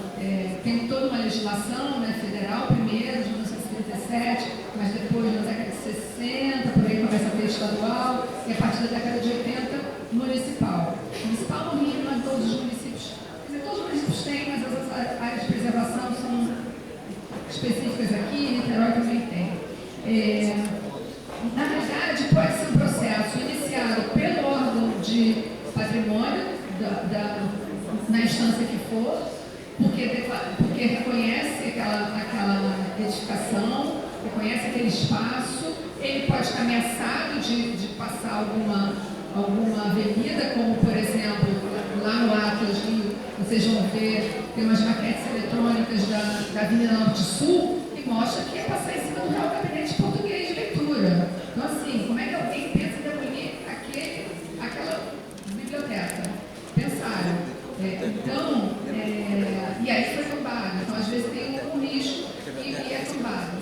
tem toda uma legislação, né, federal primeiro, de 1937, mas depois na década de 60, por aí começa a ter estadual, e a partir da década de 80, municipal. Municipal no Rio, mas todos os municípios, quer dizer, todos os municípios têm, mas as áreas de preservação são específicas aqui, Niterói também tem. Na verdade, pode ser um processo iniciado pelo órgão de patrimônio, na instância que for, porque reconhece aquela edificação, reconhece aquele espaço, ele pode estar ameaçado de passar alguma avenida, como por exemplo, lá no Atlas Rio, vocês vão ver, tem umas maquetes eletrônicas da Avenida Norte-Sul, que mostra que é passar em cima do Real Gabinete Português de Leitura. Então assim, como é que alguém pensa em demolir aquela biblioteca? Pensaram. Então, e aí foi tombado. Então, às vezes tem um risco e é tombado.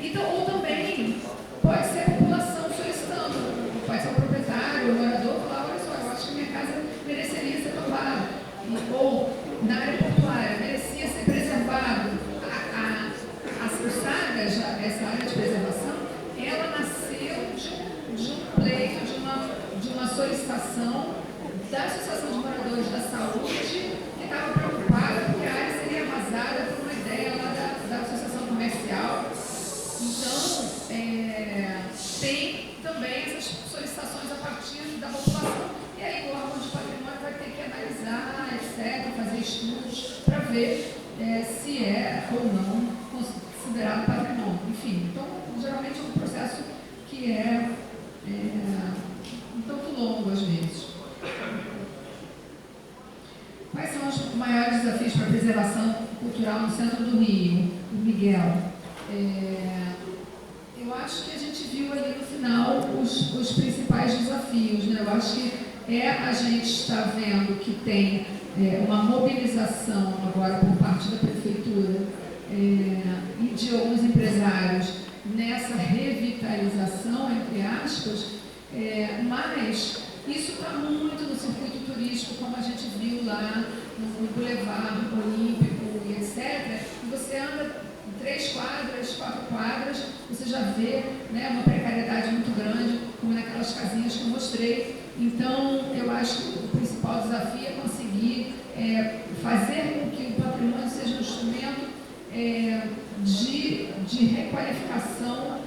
Então, ou também pode ser a população solicitando, pode ser o proprietário, o morador, falar, olha só, eu acho que minha casa mereceria ser tombada. Ou, na área portuária, merecia ser preservado. O SAGAS, essa área de preservação, ela nasceu de um pleito, de uma solicitação da Associação de Moradores da Saúde, que estava preocupada porque a área seria arrasada por uma ideia lá da Associação Comercial. Então, tem também essas solicitações a partir da população. E aí o órgão de patrimônio vai ter que analisar, etc., fazer estudos para ver se é ou não considerado patrimônio. Enfim, então, geralmente é um processo que é um tanto longo às vezes. Quais são os maiores desafios para a preservação cultural no centro do Rio, Miguel? Eu acho que a gente viu ali no final os principais desafios, né? Eu acho que a gente está vendo que tem uma mobilização agora por parte da prefeitura e de alguns empresários nessa revitalização, entre aspas, mas isso está muito no circuito turístico, como a gente viu lá no Boulevard Olímpico e etc. E você anda 3 quadras, 4 quadras, você já vê, né, uma precariedade muito grande, como naquelas casinhas que eu mostrei. Então, eu acho que o principal desafio é conseguir fazer com que o patrimônio seja um instrumento de requalificação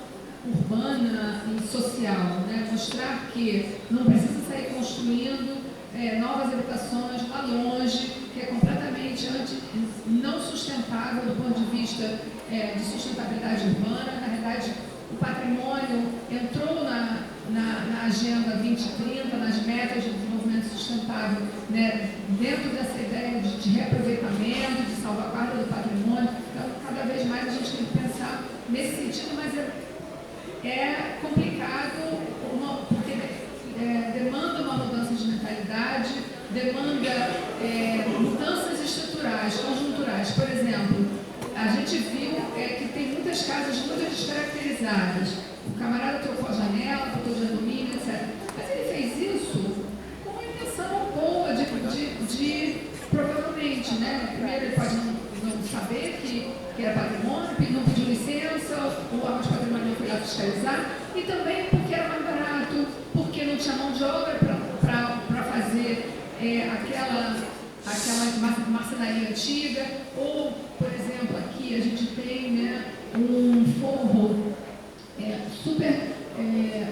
urbana e social, né? Mostrar que não precisa sair construindo novas habitações lá longe, que é completamente não sustentável do ponto de vista de sustentabilidade urbana. Na verdade, o patrimônio entrou na Agenda 2030, nas metas de desenvolvimento sustentável, né? Dentro dessa ideia de reaproveitamento, de salvaguarda do patrimônio. Então, cada vez mais a gente tem que pensar nesse sentido, mas é complicado, porque demanda uma mudança de mentalidade, demanda mudanças estruturais, conjunturais. Por exemplo, a gente viu que tem muitas casas muito descaracterizadas. O camarada trocou a janela, botou de alumínio, etc. Mas ele fez isso com uma intenção boa de provavelmente, né? Primeiro ele pode não saber que era patrimônio, não pediu licença, o órgão de patrimônio não foi lá fiscalizar, e também porque era mais barato, porque não tinha mão de obra para fazer aquela marcenaria antiga, ou, por exemplo, aqui a gente tem, né, um forro super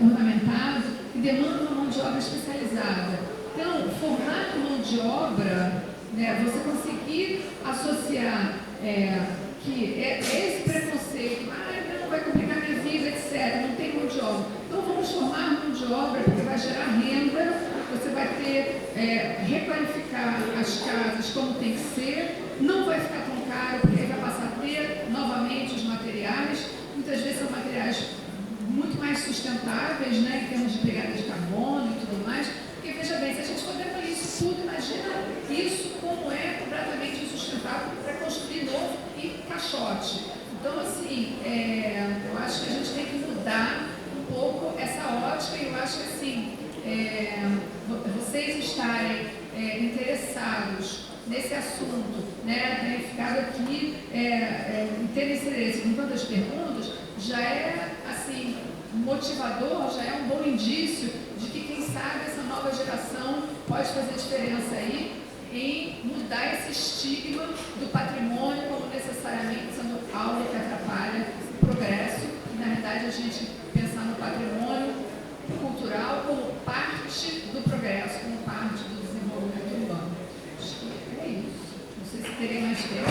ornamentado que demanda uma mão de obra especializada. Então, formar mão de obra, né, você conseguir associar que esse preconceito, não vai complicar minha vida, etc., não tem mão de obra. Então, vamos formar mão de obra porque vai gerar renda, você vai ter, requalificar as casas como tem que ser, não vai ficar tão caro, porque vai passar a ter novamente os materiais vocês estarem interessados nesse assunto, né, terem ficado aqui e terem esse interesse com tantas perguntas, já é, assim, motivador, já é um bom indício de que, quem sabe, essa nova geração pode fazer diferença aí em mudar esse estigma do patrimônio como necessariamente sendo algo que atrapalha o progresso. E, na verdade, a gente pensar no patrimônio cultural como parte do progresso, como parte do desenvolvimento urbano. Acho que é isso. Não sei se terei mais tempo.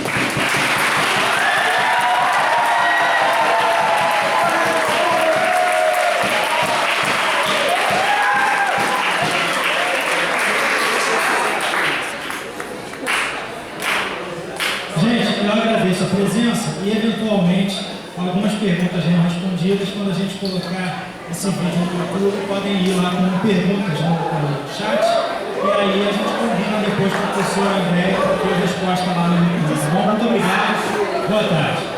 Eu agradeço a presença e, eventualmente, algumas perguntas não respondidas, quando a gente colocar esse vídeo no YouTube, podem ir lá com perguntas no chat, e aí a gente combina depois com a professora Andréia para ter a resposta lá no YouTube. Bom, muito obrigado. Boa tarde.